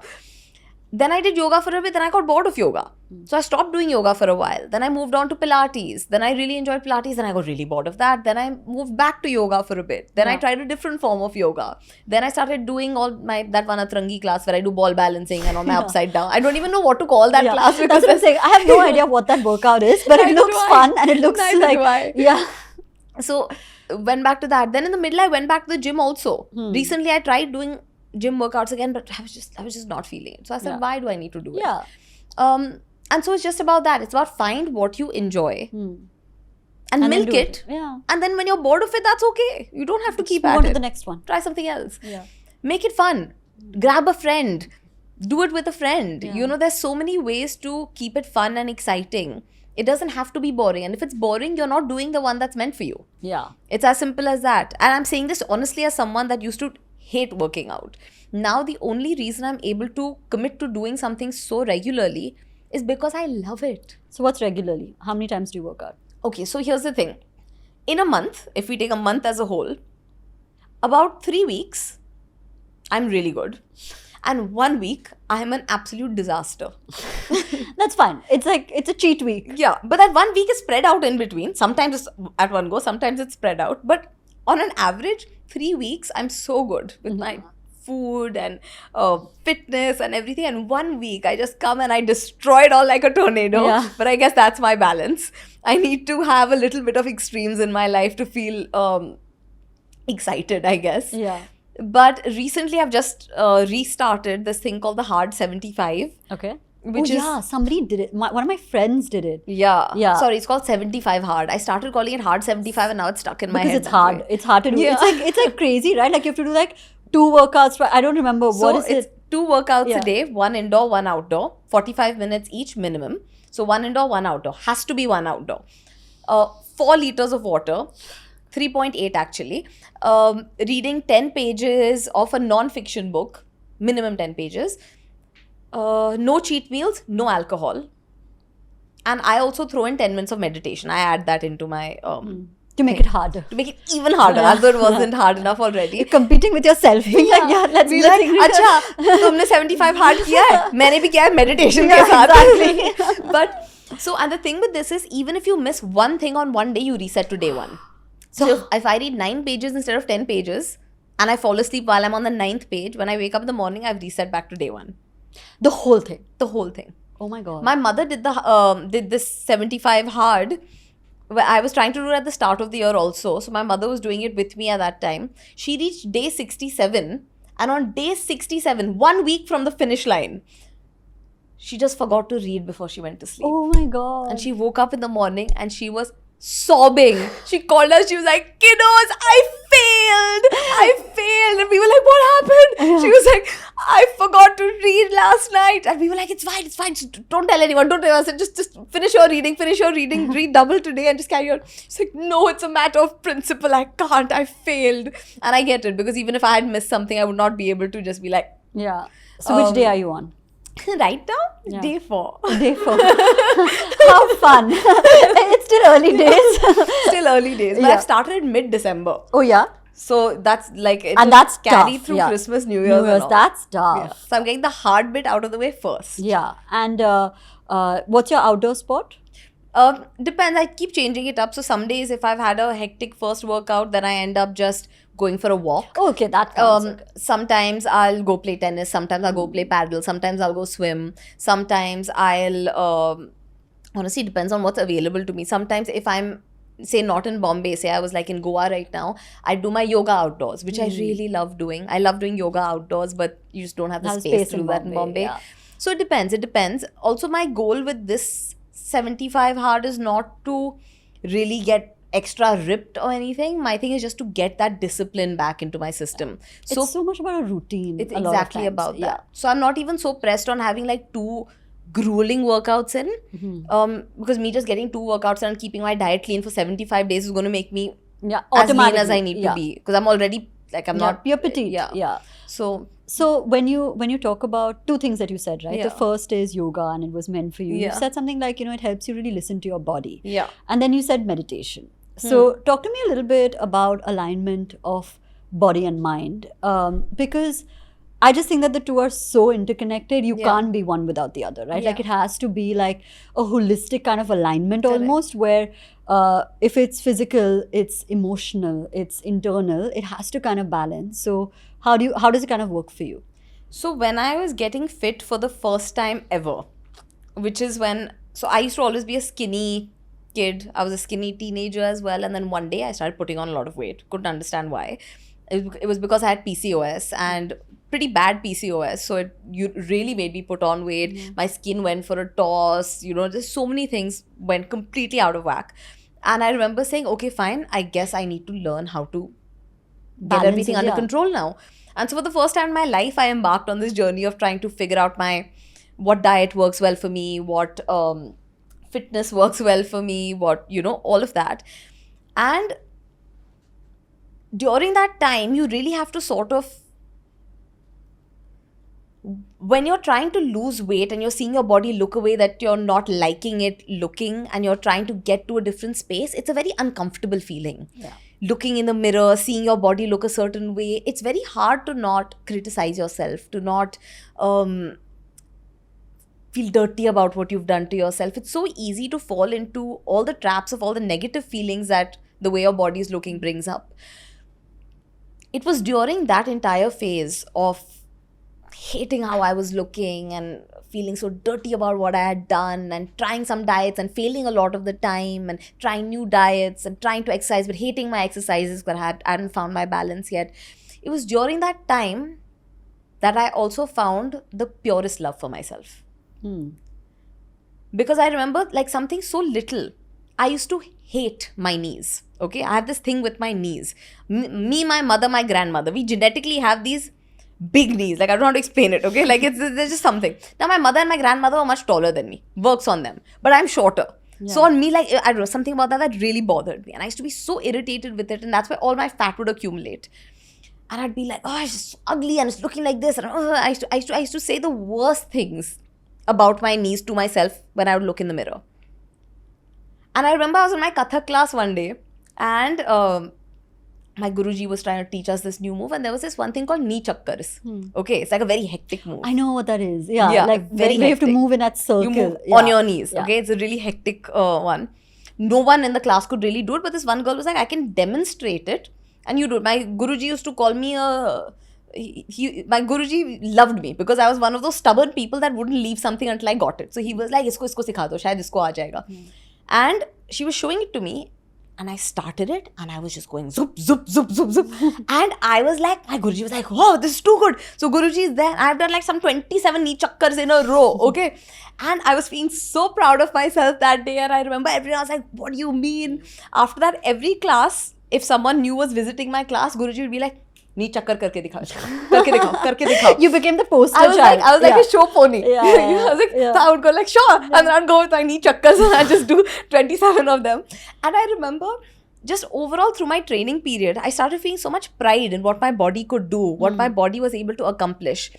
Then I did yoga for a bit, then I got bored of yoga. So I stopped doing yoga for a while. Then I moved on to Pilates. Then I really enjoyed Pilates, then I got really bored of that. Then I moved back to yoga for a bit. Then I Yeah. tried a different form of yoga. Then I started doing all that Vanatrangi class where I do ball balancing and on my upside down. I don't even know what to call that Yeah. class because That's what I'm saying. I have no idea what that workout is, but it Neither looks do I. fun and it looks Neither like do I. yeah. So went back to that. Then in the middle, I went back to the gym also. Hmm. Recently, I tried doing gym workouts again, but I was just not feeling it. So I said, Yeah. why do I need to do it? Yeah. And so it's just about that. It's about find what you enjoy and then milk do it. Yeah. And then when you're bored of it, that's okay. You don't have to keep Move at on to it. the next one. Try something else. Yeah. Make it fun. Grab a friend. Do it with a friend. Yeah. You know, there's so many ways to keep it fun and exciting. It doesn't have to be boring. And if it's boring, you're not doing the one that's meant for you. Yeah. It's as simple as that. And I'm saying this honestly as someone that used to hate working out. Now, the only reason I'm able to commit to doing something so regularly is because I love it. So what's regularly? How many times do you work out? Okay, so here's the thing. In a month, if we take a month as a whole, about 3 weeks, I'm really good. And 1 week, I'm an absolute disaster. That's fine. It's like it's a cheat week. Yeah, but that 1 week is spread out in between. Sometimes it's at one go, sometimes it's spread out. But on an average, 3 weeks, I'm so good with my food and fitness and everything. And 1 week, I just come and I destroy it all like a tornado. Yeah. But I guess that's my balance. I need to have a little bit of extremes in my life to feel excited, I guess. Yeah. But recently, I've just restarted this thing called the Hard 75. Okay. Which is- yeah, somebody did it. One of my friends did it. Yeah. Yeah. Sorry, it's called 75 hard. I started calling it hard 75 and now it's stuck in my Because head. it's that hard. way. It's hard to do. Yeah. It's like crazy, right? Like you have to do like 2 workouts. I don't remember. So what is it's it? 2 workouts Yeah. a day, 1 indoor, 1 outdoor, 45 minutes each minimum. So 1 indoor, 1 outdoor. Has to be 1 outdoor. 4 liters of water. 3.8 actually. Reading 10 pages of a non-fiction book. Minimum 10 pages. No cheat meals, no alcohol. And I also throw in 10 minutes of meditation. I add that into my... To make it harder. to make it even harder, Yeah. as though it wasn't hard enough already. You're competing with yourself. Being like, yeah, let's Be let's like, agree. अच्छा तुमने 75 hard किया है, मैंने भी किया है meditation Yeah, के साथ. exactly. But so, and the thing with this is, even if you miss one thing on one day, you reset to day one. So if I read 9 pages instead of 10 pages, and I fall asleep while I'm on the 9th page, when I wake up in the morning, I've reset back to day one. The whole thing. The whole thing. Oh my god. My mother did this 75 hard. Where I was trying to do it at the start of the year also. So my mother was doing it with me at that time. She reached day 67. And on day 67, 1 week from the finish line, she just forgot to read before she went to sleep. Oh my god. And she woke up in the morning and she was sobbing. She called us. She was like, kiddos, I failed. And we were like, what happened? She was like, I forgot to read last night. And we were like, it's fine. Just don't tell anyone. Don't tell us. Just finish your reading, read double today and just carry on. It's like, no, it's a matter of principle. I can't. I failed. And I get it, because even if I had missed something, I would not be able to just be like, Yeah. So which day are you on? right now, Yeah. day 4. Day 4. How fun. It's still early days. Still early days. But Yeah. I've started mid-December. Oh yeah. So that's like, it And will that's carry tough, through yeah. Christmas, New Year's. and all. That's Yeah. tough. So I'm getting the hard bit out of the way first. Yeah. And what's your outdoor sport? Depends. I keep changing it up. So some days, if I've had a hectic first workout, then I end up just going for a walk. Oh, okay, that counts. Sometimes I'll go play tennis. Sometimes I'll go play paddle. Sometimes I'll go swim. Sometimes I'll honestly, it depends on what's available to me. Sometimes if I'm, say, not in Bombay, say I was like in Goa right now, I do my yoga outdoors, which I really love doing. I love doing yoga outdoors, but you just don't have the Have space to do that in Bombay. yeah. So it depends. Also, my goal with this 75 hard is not to really get extra ripped or anything. My thing is just to get that discipline back into my system. So It's so much about a routine. it's a lot of exactly times. about that. Yeah. So I'm not even so pressed on having like 2 grueling workouts in. Because me just getting 2 workouts and keeping my diet clean for 75 days is going to make me Yeah. as lean as Automatically, I need yeah. to be. Because I'm already like I'm Yeah, not you're petite. Yeah. Yeah. So So when you talk about two things that you said, right? The Yeah. first is yoga and it was meant for you. You Yeah. said something like, it helps you really listen to your body. yeah. And then you said meditation. So talk to me a little bit about alignment of body and mind. Because I just think that the two are so interconnected. You Yeah. can't be one without the other, right? Like Yeah. it has to be like a holistic kind of alignment Correct. almost, where if it's physical, it's emotional, it's internal. It has to kind of balance. So how does it kind of work for you? So when I was getting fit for the first time ever, which is when, so I used to always be a skinny kid. I was a skinny teenager as well. And then one day I started putting on a lot of weight. Couldn't understand why. It was because I had PCOS and pretty bad PCOS. So you really made me put on weight. My skin went for a toss. Just so many things went completely out of whack. And I remember saying, okay, fine. I guess I need to learn how to get Balance everything it, under yeah. control now. And so for the first time in my life, I embarked on this journey of trying to figure out what diet works well for me, what fitness works well for me, what, all of that. And during that time, you really have to sort of, when you're trying to lose weight and you're seeing your body look a way that you're not liking it looking, and you're trying to get to a different space, it's a very uncomfortable feeling. Yeah. Looking in the mirror, seeing your body look a certain way, it's very hard to not criticize yourself, to not feel dirty about what you've done to yourself. It's so easy to fall into all the traps of all the negative feelings that the way your body is looking brings up. It was during that entire phase of hating how I was looking and feeling so dirty about what I had done, and trying some diets and failing a lot of the time, and trying new diets and trying to exercise but hating my exercises because I hadn't found my balance yet. It was during that time that I also found the purest love for myself. Because I remember, like, something so little. I used to hate my knees. Okay, I have this thing with my knees. Me, my mother, my grandmother, we genetically have these big knees. Like, I don't know how to explain it. Okay, like there's just something. Now my mother and my grandmother were much taller than me. Works on them, but I'm shorter. So on me, like, I don't know, something about that really bothered me, and I used to be so irritated with it, and that's where all my fat would accumulate. And I'd be like, oh, it's just so ugly and it's looking like this. And I used to say the worst things about my knees to myself when I would look in the mirror. And I remember I was in my Kathak class one day, and my Guruji was trying to teach us this new move, and there was this one thing called knee chakkars. Okay, it's like a very hectic move. I know what that is. Yeah, Yeah, like very where you have to hectic. move in that circle. You move Yeah. on your knees. Yeah. Okay, it's a really hectic one. No one in the class could really do it, but this one girl was like, I can demonstrate it, and you do it. My Guruji used to call me my Guruji loved me because I was one of those stubborn people that wouldn't leave something until I got it. So he was like, isko sikha do, shayad isko aa jayega. And she was showing it to me, and I started it, and I was just going zoop, zoop, zoop, zoop, zoop. And I was like, my Guruji was like, wow, this is too good. So Guruji is there. I've done like some 27 knee chakkars in a row, okay? And I was feeling so proud of myself that day. And I remember everyone was like, what do you mean? After that, every class, if someone new was visiting my class, Guruji would be like, knee chakkar karke dikhao, karke dikhao. You became the poster I was child. like a show pony. Yeah, I was like, yeah. so I would go like, sure. And then I'd go with my knee chakkars and I'd just do 27 of them. And I remember just overall through my training period, I started feeling so much pride in what my body could do, what my body was able to accomplish.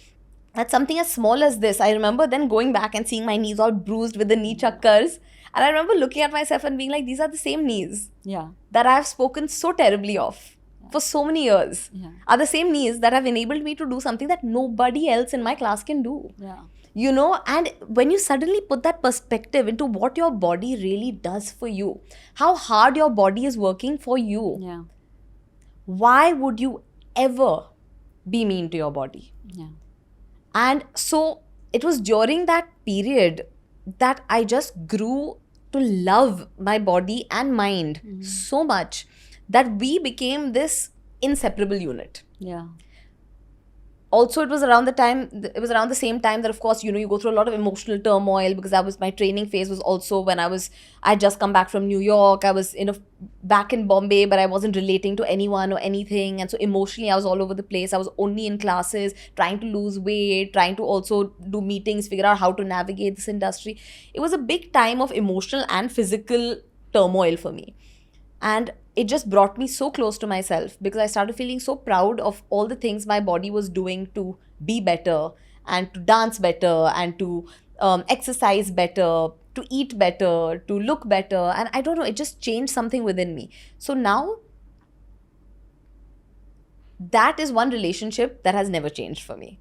That's something as small as this. I remember then going back and seeing my knees all bruised with the knee chakkars. And I remember looking at myself and being like, these are the same knees Yeah. that I have spoken so terribly of for so many years. Yeah. Are the same knees that have enabled me to do something that nobody else in my class can do. Yeah. You know, and when you suddenly put that perspective into what your body really does for you, how hard your body is working for you, Yeah. why would you ever be mean to your body? Yeah. And so it was during that period that I just grew to love my body and mind so much that we became this inseparable unit. Yeah. Also, it was around the same time that, of course, you know, you go through a lot of emotional turmoil, because my training phase was also when I had just come back from New York. I was back in Bombay, but I wasn't relating to anyone or anything. And so emotionally, I was all over the place. I was only in classes, trying to lose weight, trying to also do meetings, figure out how to navigate this industry. It was a big time of emotional and physical turmoil for me. And it just brought me so close to myself because I started feeling so proud of all the things my body was doing to be better and to dance better and to exercise better, to eat better, to look better. And I don't know, it just changed something within me. So now, that is one relationship that has never changed for me.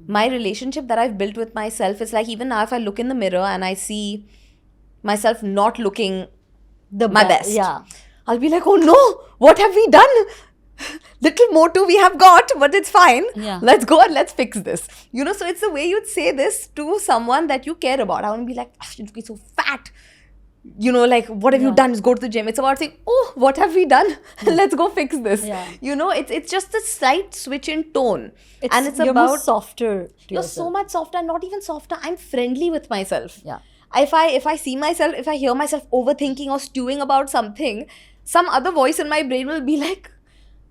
My relationship that I've built with myself is like, even now if I look in the mirror and I see myself not looking my best, Yeah. I'll be like, oh no, what have we done? Little motu we have got, but it's fine. Yeah. Let's go and let's fix this. You know, so it's the way you'd say this to someone that you care about. I want to be like, you're looking so fat. You know, like, what have you done? Just go to the gym. It's about saying, oh, what have we done? Let's go fix this. Yeah. You know, it's just a slight switch in tone. And it's you're about more softer to you're yourself. so much softer, and not even softer. I'm friendly with myself. Yeah. If I see myself, if I hear myself overthinking or stewing about something, some other voice in my brain will be like,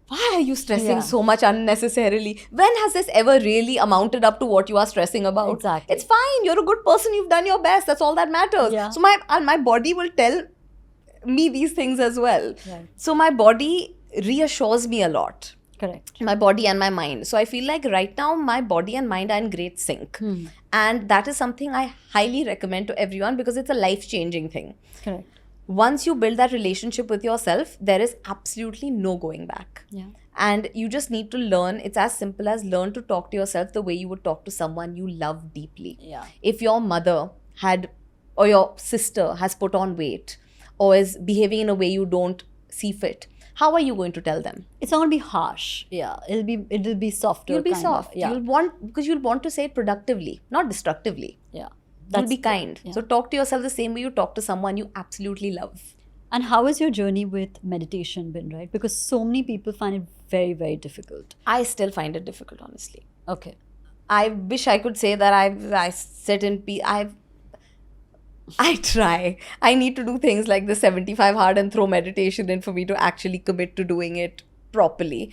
why are you stressing so much unnecessarily? When has this ever really amounted up to what you are stressing about? Exactly. It's fine. You're a good person. You've done your best. That's all that matters. Yeah. So my body will tell me these things as well. Right. So my body reassures me a lot. Correct. My body and my mind. So I feel like right now my body and mind are in great sync. And that is something I highly recommend to everyone because it's a life-changing thing. Correct. Once you build that relationship with yourself, there is absolutely no going back. Yeah. And you just need to learn. It's as simple as learn to talk to yourself the way you would talk to someone you love deeply. Yeah. If your mother had, or your sister has put on weight or is behaving in a way you don't see fit, how are you going to tell them? It's not gonna be harsh. Yeah. It'll be softer. You'll be kind of. soft. Yeah. You'll want to say it productively, not destructively. Yeah. You'll be kind. yeah. So talk to yourself the same way you talk to someone you absolutely love. And how has your journey with meditation been, right? Because so many people find it very, very difficult. I still find it difficult, honestly. Okay. I wish I could say that I sit in peace. I try. I need to do things like the 75 hard and throw meditation in for me to actually commit to doing it properly.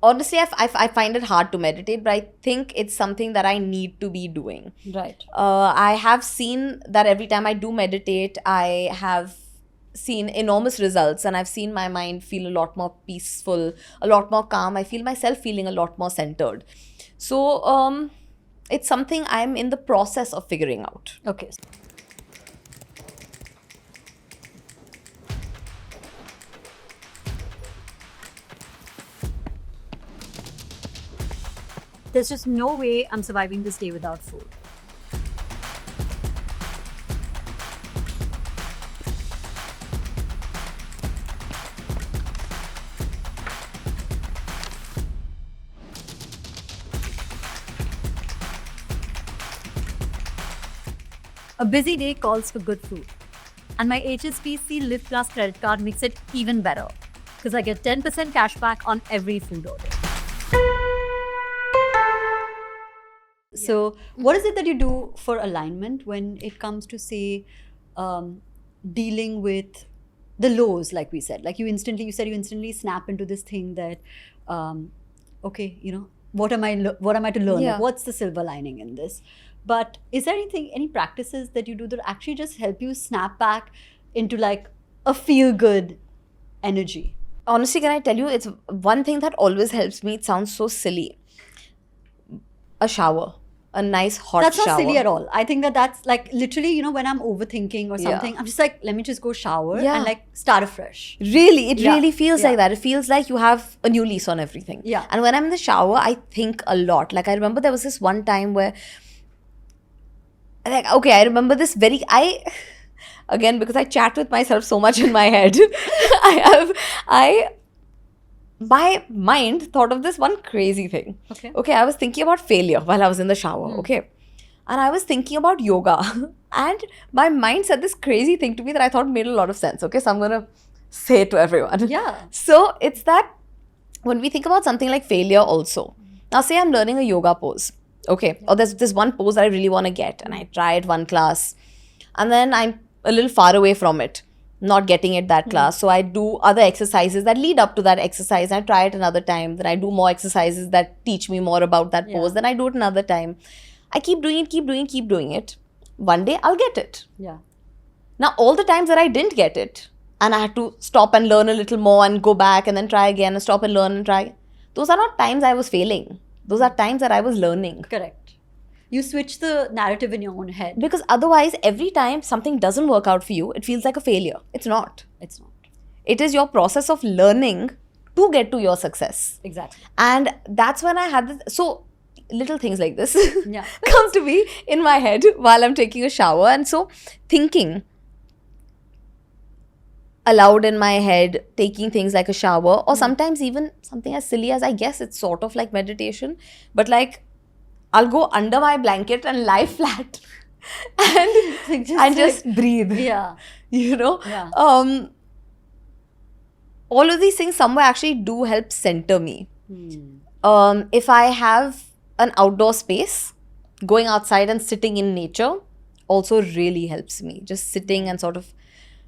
Honestly, I find it hard to meditate, but I think it's something that I need to be doing. Right. I have seen that every time I do meditate, I have seen enormous results, and I've seen my mind feel a lot more peaceful, a lot more calm. I feel myself feeling a lot more centered. So it's something I'm in the process of figuring out. Okay. There's just no way I'm surviving this day without food. A busy day calls for good food. And my HSBC Live Plus credit card makes it even better because I get 10% cash back on every food order. So, what is it that you do for alignment when it comes to, say, dealing with the lows, like we said? Like you said you instantly snap into this thing that, okay, you know, what am I to learn? Yeah. Like, what's the silver lining in this? But is there any practices that you do that actually just help you snap back into like a feel good energy? Honestly, can I tell you, it's one thing that always helps me. It sounds so silly. A shower. A nice hot That's shower. not silly at all. I think that's like literally, you know, when I'm overthinking or something, I'm just like, let me just go shower and like start afresh. Really, it Yeah. really feels Yeah. like that. It feels like you have a new lease on everything. Yeah. And when I'm in the shower, I think a lot. Like I remember there was this one time where, like, okay, I remember this again, because I chat with myself so much in my head, my mind thought of this one crazy thing. Okay, I was thinking about failure while I was in the shower, okay? And I was thinking about yoga. And my mind said this crazy thing to me that I thought made a lot of sense, okay? So I'm going to say it to everyone. Yeah. So it's that when we think about something like failure also, now say I'm learning a yoga pose, okay? Or there's this one pose that I really want to get and I try it one class and then I'm a little far away from it, not getting it that class. So I do other exercises that lead up to that exercise. I try it another time. Then I do more exercises that teach me more about that pose. Then I do it another time. I keep doing it. One day I'll get it. Yeah. Now, all the times that I didn't get it, and I had to stop and learn a little more and go back and then try again and stop and learn and try, those are not times I was failing. Those are times that I was learning. Correct. You switch the narrative in your own head. Because otherwise, every time something doesn't work out for you, it feels like a failure. It's not. It's not. It is your process of learning to get to your success. Exactly. And that's when I had this. So, little things like this Yeah. come to me in my head while I'm taking a shower. And so, thinking aloud in my head, taking things like a shower, or sometimes even something as silly as, I guess it's sort of like meditation, but like I'll go under my blanket and lie flat and just breathe. Yeah. You know? Yeah. All of these things somewhere actually do help center me. Hmm. If I have an outdoor space, going outside and sitting in nature also really helps me. Just sitting and sort of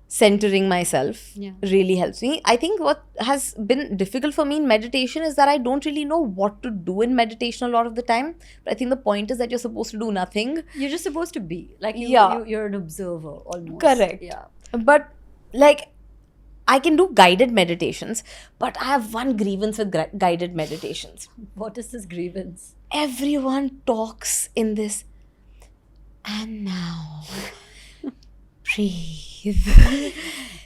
centering myself really helps me. I think what has been difficult for me in meditation is that I don't really know what to do in meditation a lot of the time. But I think the point is that you're supposed to do nothing. You're just supposed to be. Like, you're an observer almost. Correct. Yeah. But like, I can do guided meditations, but I have one grievance with guided meditations. What is this grievance? Everyone talks in this, and now breathe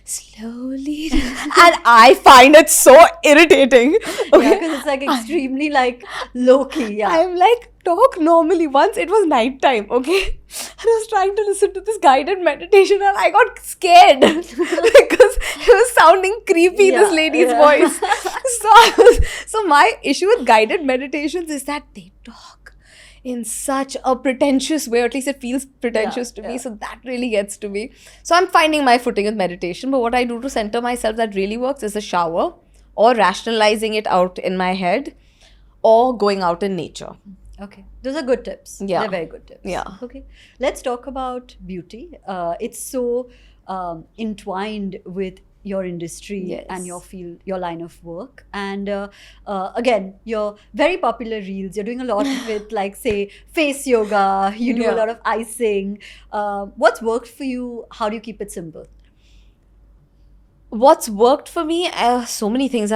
slowly. And I find it so irritating. Okay. Yeah, because it's like extremely like low-key. Yeah. I'm like, talk normally. Once it was nighttime, okay? And I was trying to listen to this guided meditation and I got scared because it was sounding creepy, this lady's voice. So my issue with guided meditations is that they talk in such a pretentious way, or at least it feels pretentious to me. So that really gets to me. So I'm finding my footing with meditation. But what I do to center myself that really works is a shower, or rationalizing it out in my head, or going out in nature. Okay. Those are good tips. Yeah. They're very good tips. Yeah. Okay. Let's talk about beauty. It's so entwined with your industry and your field, your line of work. And again, your very popular reels, you're doing a lot with, like, say, face yoga, you do a lot of icing. What's worked for you? How do you keep it simple? What's worked for me, so many things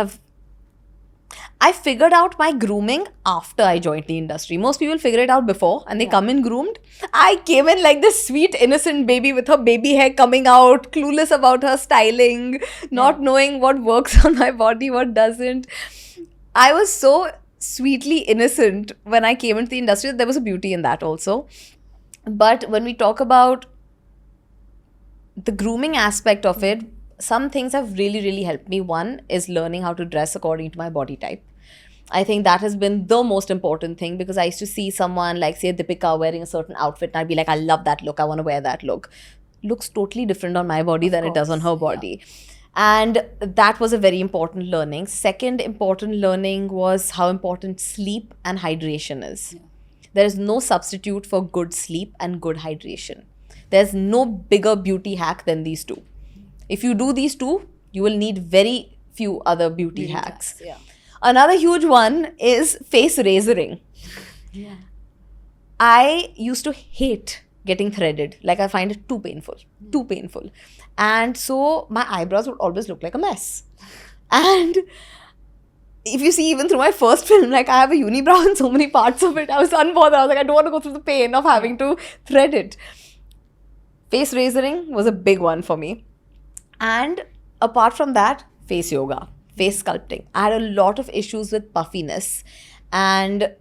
I figured out my grooming after I joined the industry. Most people figure it out before and they come in groomed. I came in like this sweet, innocent baby with her baby hair coming out, clueless about her styling, not knowing what works on my body, what doesn't. I was so sweetly innocent when I came into the industry. There was a beauty in that also. But when we talk about the grooming aspect of it, some things have really, really helped me. One is learning how to dress according to my body type. I think that has been the most important thing, because I used to see someone like, say, Deepika wearing a certain outfit and I'd be like, I love that look, I want to wear that look. Looks totally different on my body than it does on her body. And that was a very important learning. Second important learning was how important sleep and hydration is. There is no substitute for good sleep and good hydration. There's no bigger beauty hack than these two. If you do these two, you will need very few other beauty hacks. Another huge one is face razoring. I used to hate getting threaded. Like, I find it too painful. And so my eyebrows would always look like a mess. And if you see, even through my first film, like, I have a unibrow in so many parts of it. I was unbothered. I was like, I don't want to go through the pain of having to thread it. Face razoring was a big one for me. And apart from that, face yoga, face sculpting. I had a lot of issues with puffiness and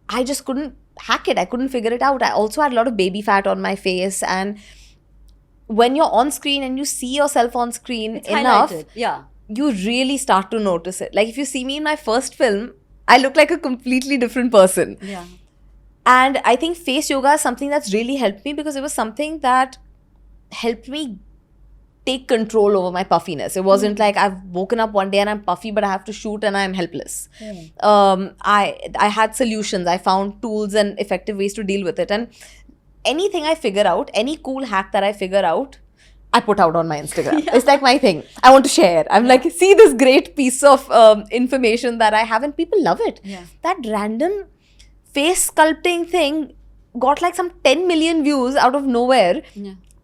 I just couldn't hack it. I couldn't figure it out. I also had a lot of baby fat on my face, and when you're on screen and you see yourself on screen enough, you really start to notice it. Like, if you see me in my first film, I look like a completely different person. And I think face yoga is something that's really helped me, because it was something that helped me take control over my puffiness. It wasn't like I've woken up one day and I'm puffy, but I have to shoot and I'm helpless. I had solutions. I found tools and effective ways to deal with it. And anything I figure out, any cool hack that I figure out, I put out on my Instagram. It's like my thing. I want to share. I'm like, see this great piece of information that I have, and people love it. That random face sculpting thing got like some 10 million views out of nowhere.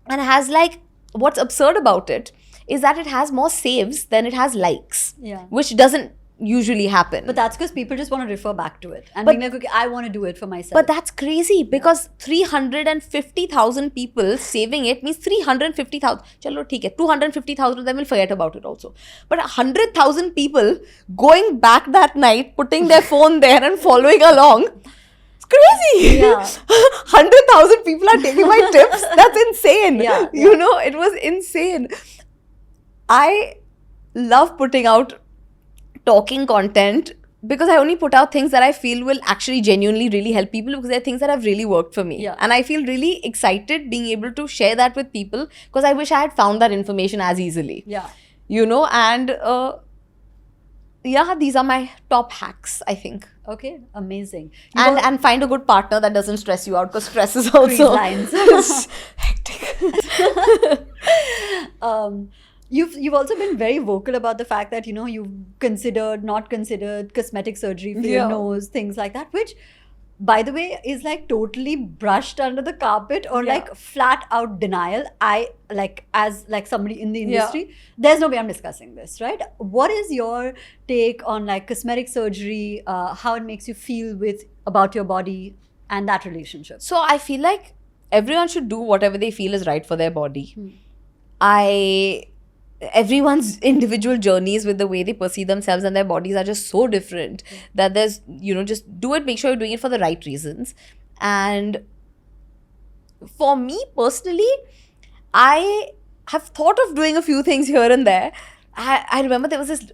and has like, what's absurd about it is that it has more saves than it has likes. Yeah. Which doesn't usually happen. But that's because people just want to refer back to it and But- being like, okay, I want to do it for myself. But that's crazy because 350,000 people saving it means 350,000. Chalo, theek hai. 250,000 of them will forget about it also. But 100,000 people going back that night, putting their phone there and following along. It's crazy. Yeah. 100,000 people are taking my tips. That's insane. Yeah, You know, it was insane. I love putting out talking content because I only put out things that I feel will actually genuinely really help people because they're things that have really worked for me. Yeah. And I feel really excited being able to share that with people because I wish I had found that information as easily. Yeah. You know, and yeah, these are my top hacks, I think. Okay, amazing. And find a good partner that doesn't stress you out because stress is also lines. hectic. You've also been very vocal about the fact that, you know, you've not considered cosmetic surgery for your Yeah. nose, things like that, which, by the way, is like totally brushed under the carpet or Yeah. like flat out denial. I as somebody in the Yeah. industry, there's no way I'm discussing this, right? What is your take on like cosmetic surgery, how it makes you feel about your body and that relationship? So I feel like everyone should do whatever they feel is right for their body. Everyone's individual journeys with the way they perceive themselves and their bodies are just so different that there's, you know, just do it, make sure you're doing it for the right reasons. And for me personally, I have thought of doing a few things here and there. I remember there was this,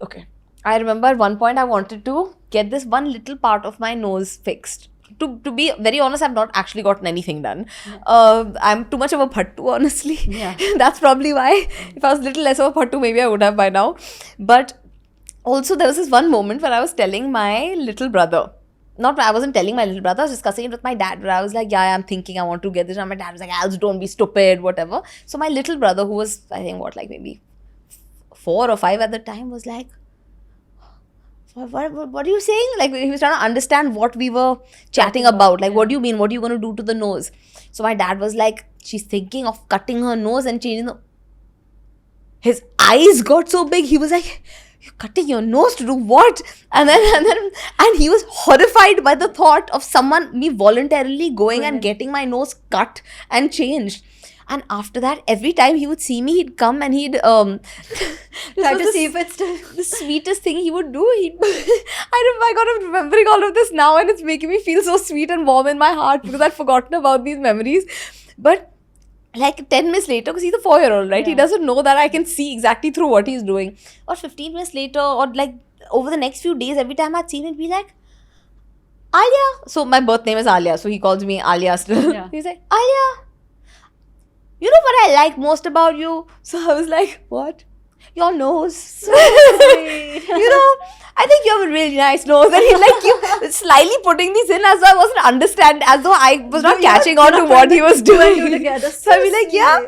I remember at one point I wanted to get this one little part of my nose fixed. To be very honest, I've not actually gotten anything done. I'm too much of a bhattu, honestly. Yeah. That's probably why. If I was a little less of a bhattu, maybe I would have by now. But also there was this one moment where I was telling my little brother. I wasn't telling my little brother, I was discussing it with my dad, where I was like, yeah, I'm thinking I want to get this. And my dad was like, Als, don't be stupid, whatever. So my little brother, who was, I think, maybe 4 or 5 at the time, was like, what are you saying? Like, he was trying to understand what we were chatting about. Like, what do you mean? What are you going to do to the nose? So my dad was like, she's thinking of cutting her nose and changing the... His eyes got so big. He was like, you're cutting your nose to do what? And he was horrified by the thought of me voluntarily going and getting my nose cut and changed. And after that, every time he would see me, he'd come and he'd Try to see if it's still... the sweetest thing he would do. I got him remembering all of this now, and it's making me feel so sweet and warm in my heart because I'd forgotten about these memories. But like 10 minutes later, because he's a 4-year-old, right? He Yeah. doesn't know that I can see exactly through what he's doing. Or 15 minutes later, or like over the next few days, every time I'd see him, he'd be like, Alia. So my birth name is Alia, so he calls me Alia still. Yeah. He's like, Alia, you know what I like most about you? So I was like, what? Your nose. So sweet. You know, I think you have a really nice nose. And he like you slyly putting these in as though I wasn't understand, as though I was not catching on to what he was doing. You together. So I'd be like, yeah,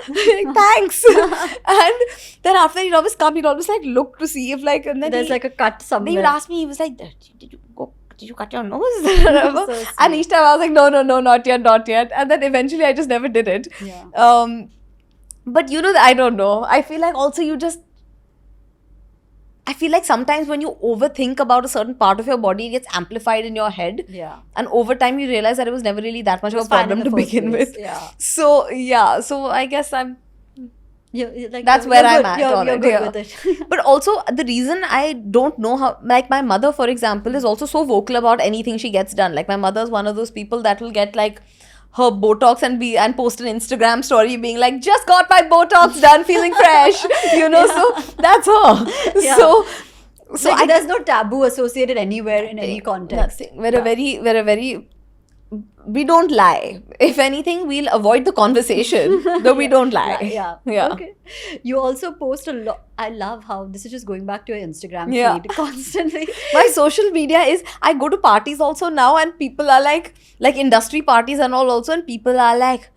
thanks. And then after he'd always come, he'd always like look to see if like, and then There's like a cut they somewhere. would ask me, he was like, did you cut your nose? Whatever. So And each time I was like, no, not yet. And then eventually I just never did it. Yeah. But you know, I don't know. I feel like also I feel like sometimes when you overthink about a certain part of your body, it gets amplified in your head. Yeah. And over time, you realize that it was never really that much of a It's fine in problem the to first begin place. with. Yeah. So, yeah. So, I guess That's where I'm at on You're it, good yeah. with it. But also, the reason I don't know how, like my mother, for example, is also so vocal about anything she gets done. Like my mother's one of those people that will get like her Botox and post an Instagram story being like, just got my Botox done, feeling fresh. You know, so that's her. Yeah. So Like, there's no taboo associated anywhere in any context. Nothing. We don't lie. If anything, we'll avoid the conversation, though we don't lie. Yeah. Okay. You also post a lot. I love how this is just going back to your Instagram Yeah. feed constantly. My social media is, I go to parties also now and people are like industry parties and all also, and people are like,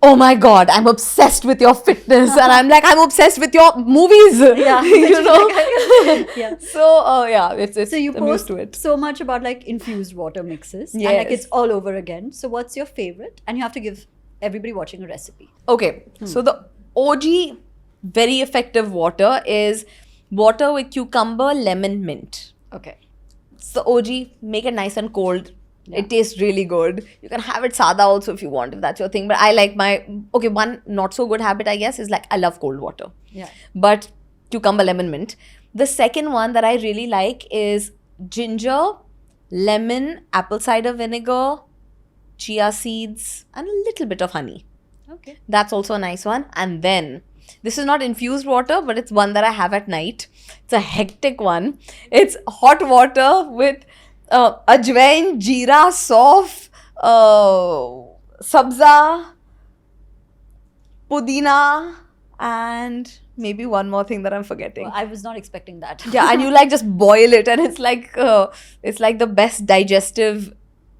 oh my God, I'm obsessed with your fitness. And I'm like, I'm obsessed with your movies. Yeah. You know? Yeah. So, yeah, it's So you I'm used post to it. so much about like infused water mixes. And Yes. like it's all over again. So what's your favorite? And you have to give everybody watching a recipe. Okay, so the OG very effective water is water with cucumber, lemon, mint. Okay. It's the OG. Make it nice and cold. It tastes really good. You can have it sada also if you want, if that's your thing. But I like one not so good habit, I guess, is like I love cold water. Yeah. But cucumber, lemon, mint. The second one that I really like is ginger, lemon, apple cider vinegar, chia seeds, and a little bit of honey. Okay. That's also a nice one. And then, this is not infused water, but it's one that I have at night. It's a hectic one. It's hot water with ajwain, jeera, sauf, sabza, pudina, and maybe one more thing that I'm forgetting. Well, I was not expecting that. Yeah, and you like just boil it, and it's like the best digestive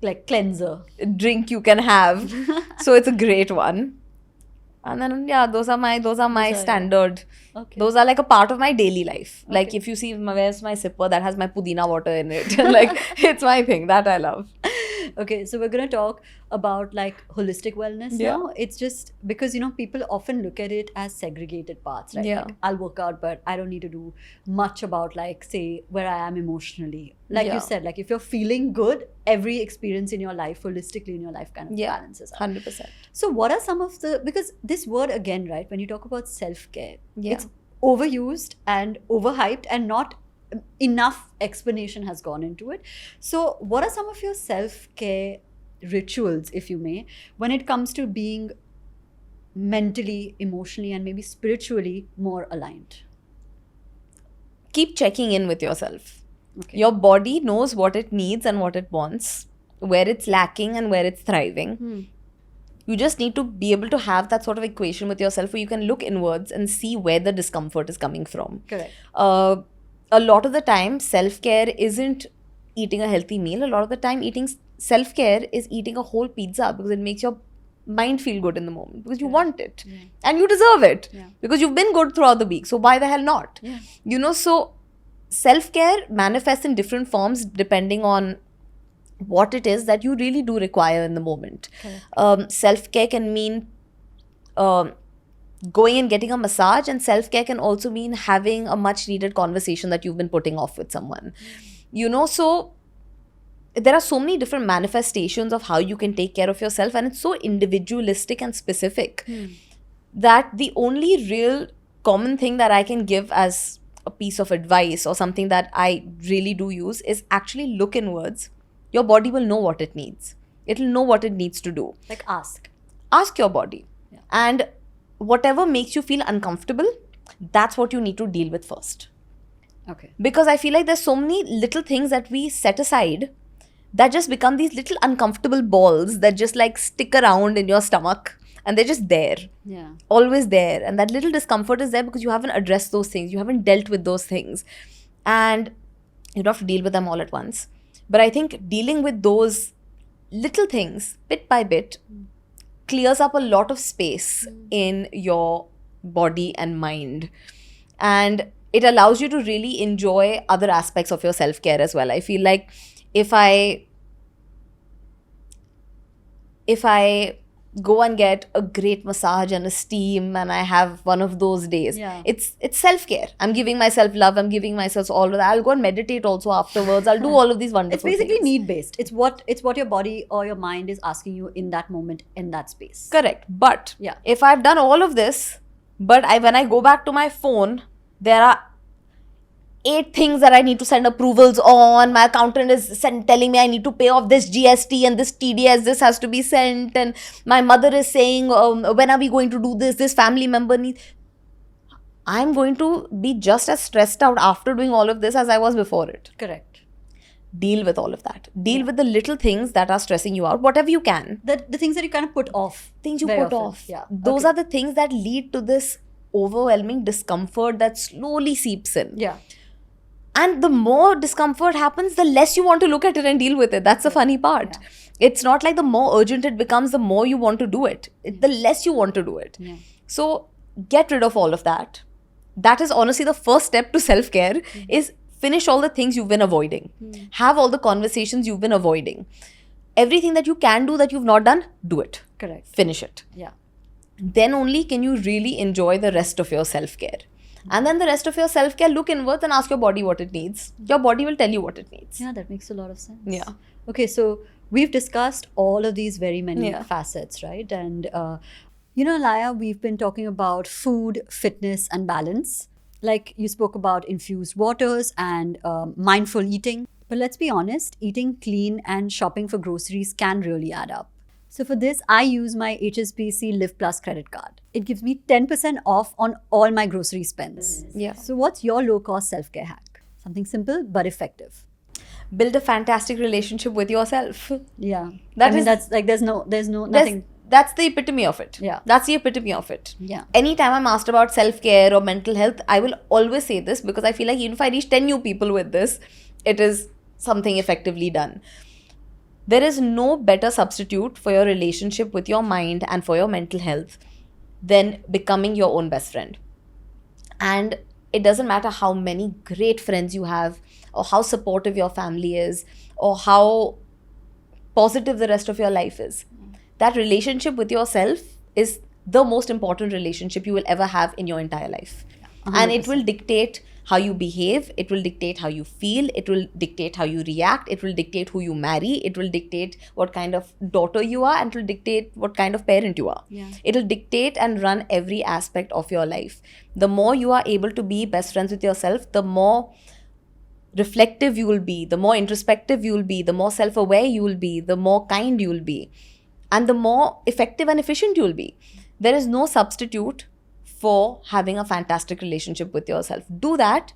Like cleanser. drink you can have. So it's a great one. And then those are my standard. Okay. Those are like a part of my daily life. Like if you see where's my sipper that has my pudina water in it. Like it's my thing that I love. Okay, so we're going to talk about like holistic wellness now. It's just because, people often look at it as segregated parts, right? Yeah. Like, I'll work out, but I don't need to do much about, like, say, where I am emotionally. Like you said, like if you're feeling good, every experience in your life, holistically in your life, kind of balances out. 100%. So what are some of because this word again, right, when you talk about self-care, Yeah. it's overused and overhyped and not enough explanation has gone into it. So what are some of your self-care rituals, if you may, when it comes to being mentally, emotionally, and maybe spiritually more aligned? Keep checking in with yourself. Okay. Your body knows what it needs and what it wants, where it's lacking and where it's thriving. You just need to be able to have that sort of equation with yourself where you can look inwards and see where the discomfort is coming from. Correct. A lot of the time, self-care isn't eating a healthy meal. A lot of the time, self-care is eating a whole pizza because it makes your mind feel good in the moment because you want it and you deserve it because you've been good throughout the week. So why the hell not? So self-care manifests in different forms depending on what it is that you really do require in the moment. Self-care can mean going and getting a massage, and self-care can also mean having a much needed conversation that you've been putting off with someone. So there are so many different manifestations of how you can take care of yourself, and it's so individualistic and specific that the only real common thing that I can give as a piece of advice or something that I really do use is actually look inwards. Your body will know what it needs. It'll know what it needs to do. Like ask your body. And whatever makes you feel uncomfortable, that's what you need to deal with first. Okay. Because I feel like there's so many little things that we set aside that just become these little uncomfortable balls that just like stick around in your stomach, and they're just there. Yeah. Always there. And that little discomfort is there because you haven't addressed those things. You haven't dealt with those things. And you don't have to deal with them all at once. But I think dealing with those little things bit by bit clears up a lot of space in your body and mind. And it allows you to really enjoy other aspects of your self-care as well. I feel like if I go and get a great massage and a steam and I have one of those days, it's self-care. I'm giving myself love. I'm giving myself all of that. I'll go and meditate also afterwards. I'll do all of these wonderful things. It's basically need-based. It's what your body or your mind is asking you in that moment, in that space. Correct. But if I've done all of this, but when I go back to my phone, there are 8 things that I need to send approvals on. My accountant is telling me I need to pay off this GST and this TDS, this has to be sent. And my mother is saying, when are we going to do this? This family member needs... I'm going to be just as stressed out after doing all of this as I was before it. Correct. Deal with all of that. Deal with the little things that are stressing you out, whatever you can. The things that you kind of put off. Things you very put often. off. Yeah. Those are the things that lead to this overwhelming discomfort that slowly seeps in. Yeah. And the more discomfort happens, the less you want to look at it and deal with it. That's the funny part. It's not like the more urgent it becomes, the more you want to do it. The less you want to do it. Yeah. So get rid of all of that. That is honestly the first step to self-care is finish all the things you've been avoiding. Have all the conversations you've been avoiding. everything that you can do that you've not done, do it. Correct. Finish it. Yeah. Then only can you really enjoy the rest of your self-care. And then the rest of your self-care, look inwards and ask your body what it needs. Your body will tell you what it needs. Yeah, that makes a lot of sense. Yeah. Okay, so we've discussed all of these very many Yeah. facets, right? And, Laya, we've been talking about food, fitness, and balance. Like you spoke about infused waters and mindful eating. But let's be honest, eating clean and shopping for groceries can really add up. So for this, I use my HSBC Live Plus credit card. It gives me 10% off on all my grocery spends. Yeah. So what's your low-cost self-care hack? Something simple but effective. Build a fantastic relationship with yourself. Yeah. That I mean, is- that's like there's nothing. That's the epitome of it. Yeah. That's the epitome of it. Yeah. Anytime I'm asked about self-care or mental health, I will always say this because I feel like even if I reach 10 new people with this, it is something effectively done. There is no better substitute for your relationship with your mind and for your mental health than becoming your own best friend. And it doesn't matter how many great friends you have, or how supportive your family is, or how positive the rest of your life is. That relationship with yourself is the most important relationship you will ever have in your entire life. And it will dictate how you behave, it will dictate how you feel, it will dictate how you react, it will dictate who you marry, it will dictate what kind of daughter you are, and it will dictate what kind of parent you are. Yeah. It will dictate and run every aspect of your life. The more you are able to be best friends with yourself, the more reflective you will be, the more introspective you will be, the more self-aware you will be, the more kind you will be, and the more effective and efficient you will be. There is no substitute for having a fantastic relationship with yourself. Do that,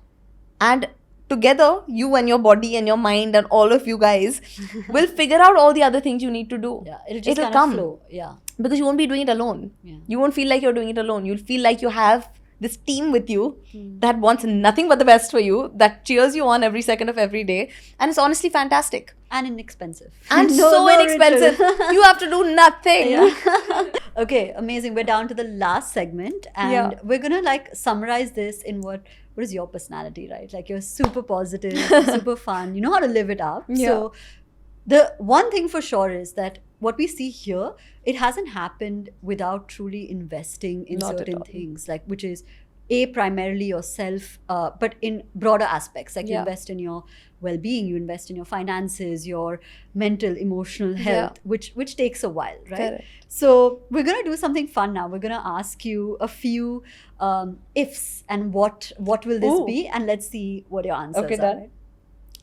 and together, you and your body and your mind and all of you guys will figure out all the other things you need to do. Yeah, it'll just kind come. of flow. Yeah. Because you won't be doing it alone. Yeah. You won't feel like you're doing it alone. You'll feel like you have this team with you that wants nothing but the best for you, that cheers you on every second of every day. And it's honestly fantastic. And inexpensive. And No- so no inexpensive. ritual. You have to do nothing. Yeah. Okay, amazing. We're down to the last segment, and Yeah. we're gonna like summarize this in what is your personality, right? Like you're super positive, super fun. You know how to live it up. Yeah. So the one thing for sure is that what we see here, it hasn't happened without truly investing in Not at certain all. things, like which is primarily yourself, but in broader aspects. Like you Yeah. invest in your well-being, you invest in your finances, your mental, emotional health, which takes a while, right? Correct. So we're gonna do something fun now. We're gonna ask you a few ifs and what will this Ooh. be, and let's see what your answers Okay, are. done. Right?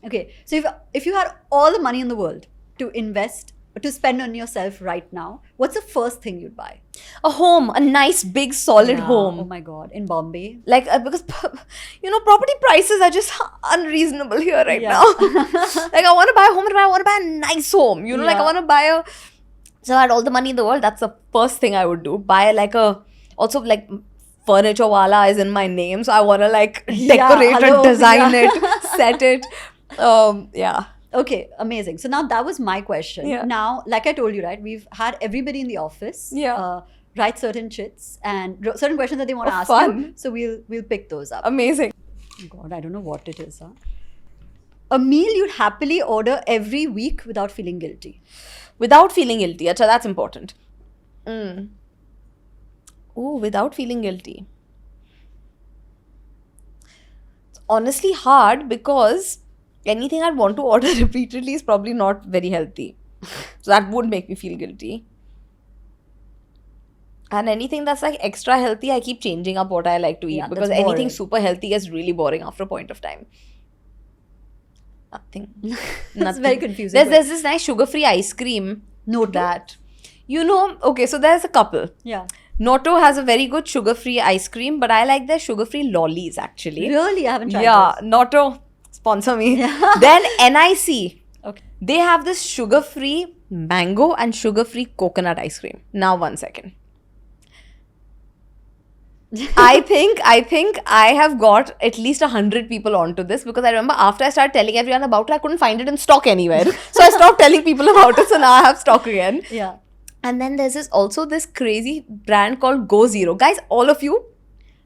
Okay, so if you had all the money in the world to invest, to spend on yourself right now, what's the first thing you'd buy? A home, a nice, big, solid Yeah, home. Oh my god, in Bombay. Like, because, property prices are just unreasonable here right Yeah. now. Like, I want to buy a home, but I want to buy a nice home. Like, I Yeah. want to buy a... So, I had all the money in the world. That's the first thing I would do. Buy, like, also, like, furniture wala is in my name. So, I want to, like, Yeah, decorate hello, it, design yeah. it, set it. Yeah. Okay, amazing. So now that was my question. Yeah. Now, like I told you, right, we've had everybody in the office write certain chits and certain questions that they want to Oh, ask you. fun. So we'll pick those up. Amazing. Oh God, I don't know what it is. Huh? A meal you'd happily order every week without feeling guilty. Without feeling guilty. Acha, that's important. Oh, without feeling guilty. It's honestly hard because anything I'd want to order repeatedly is probably not very healthy. So that would make me feel guilty. And anything that's like extra healthy, I keep changing up what I like to eat, Yeah, because that's anything boring. super healthy is really boring after a point of time. Nothing. That's very confusing. There's this nice sugar-free ice cream. Noto? That. Okay, so there's a couple. Yeah. Noto has a very good sugar-free ice cream, but I like their sugar-free lollies actually. Really? I haven't tried Yeah, this. Noto, sponsor me. Yeah. Then NIC. Okay. They have this sugar-free mango and sugar-free coconut ice cream. Now, 1 second. I think I have got at least 100 people onto this, because I remember after I started telling everyone about it, I couldn't find it in stock anywhere. So I stopped telling people about it. So now I have stock again. Yeah. And then there's also this crazy brand called Go Zero. Guys, all of you,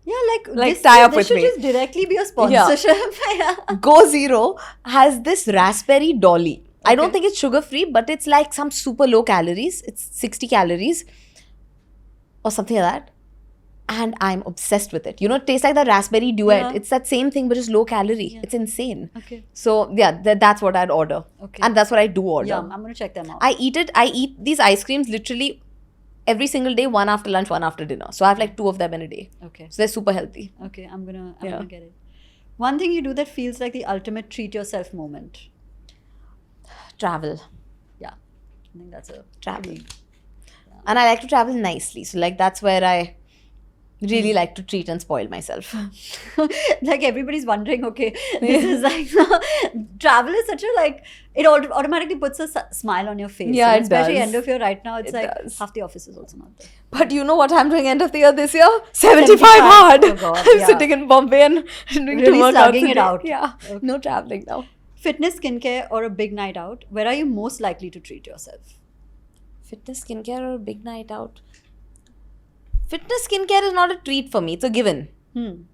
Yeah, Like, this, tie up this with should me. just directly be a sponsorship. Yeah. Go Zero has this raspberry dolly. I don't Okay. think it's sugar free, but it's like some super low calories. It's 60 calories or something like that. And I'm obsessed with it. You know, it tastes like the raspberry duet. Yeah. It's that same thing, but just low calorie. Yeah. It's insane. Okay. So yeah, that's what I'd order. Okay. And that's what I do order. Yum. I'm gonna check them out. I eat it. I eat these ice creams literally every single day, one after lunch, one after dinner. So I have like 2 of them in a day. Okay. So they're super healthy. Okay. I'm gonna Yeah. get it. One thing you do that feels like the ultimate treat yourself moment. Travel. Yeah. I think that's a Travel. pretty- And I like to travel nicely. So like that's where I really like to treat and spoil myself. like everybody's wondering, okay, this is like travel is such a like it automatically puts a smile on your face. Yeah, And it especially does. end of year right now, it's It like does. half the office is also not there. But you know what I'm doing end of the year this year? 75 75. hard. Oh God, I'm yeah. sitting in Bombay and doing Really 2 workouts slugging a it day. out. Yeah. Okay. No traveling now. Fitness, skincare, or a big night out, where are you most likely to treat yourself? Fitness, skincare, or a big night out? Fitness, skincare is not a treat for me. It's a given.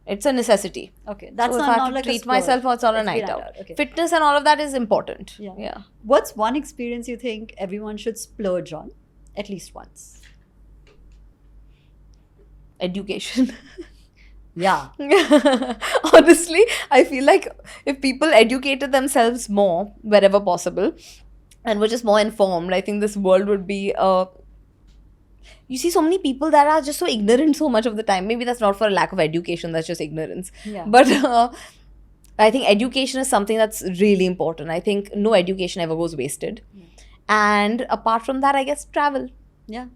It's a necessity. Okay, that's So if not, I have not to like a treat splurge. myself, it's not a It's night be out. Okay. Fitness and all of that is important. Yeah. What's one experience you think everyone should splurge on at least once? Education. Yeah. Honestly, I feel like if people educated themselves more wherever possible and were just more informed, I think this world would be you see so many people that are just so ignorant so much of the time. Maybe that's not for a lack of education, that's just ignorance. Yeah. But I think education is something that's really important. I think no education ever goes wasted. And apart from that, I guess travel. Yeah.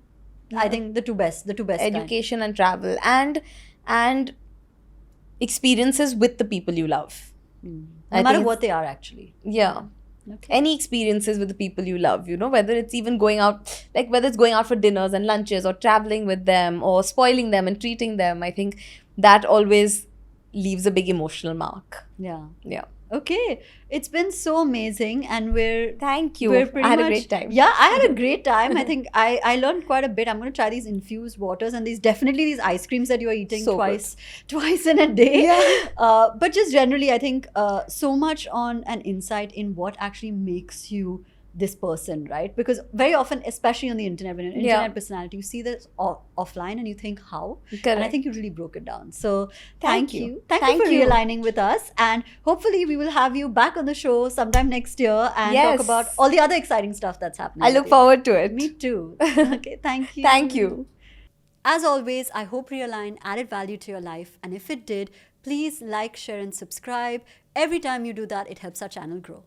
I think the two best kind. Education and travel and experiences with the people you love. No I matter think what they are actually. Yeah. Okay. Any experiences with the people you love, you know, whether it's even going out, like whether it's going out for dinners and lunches or traveling with them or spoiling them and treating them, I think that always leaves a big emotional mark. Yeah. Yeah. Okay. It's been so amazing and we're Thank you. We're pretty I had a much- great time. Yeah, I had a great time. I think I learned quite a bit. I'm going to try these infused waters and these ice creams that you are eating So twice in a day. Yeah. But just generally, I think so much on an insight in what actually makes you this person, right? Because very often, especially on the internet, when you're an internet Yeah. personality, you see this offline and you think how? And I Correct. think you really broke it down. So Thank thank you. you. Thank you Thank for you. realigning with us. And hopefully we will have you back on the show sometime next year and Yes. talk about all the other exciting stuff that's happening. I with look you. forward to it. Me too. Okay, thank you. Thank you. As always, I hope Realign added value to your life. And if it did, please like, share, and subscribe. Every time you do that, it helps our channel grow.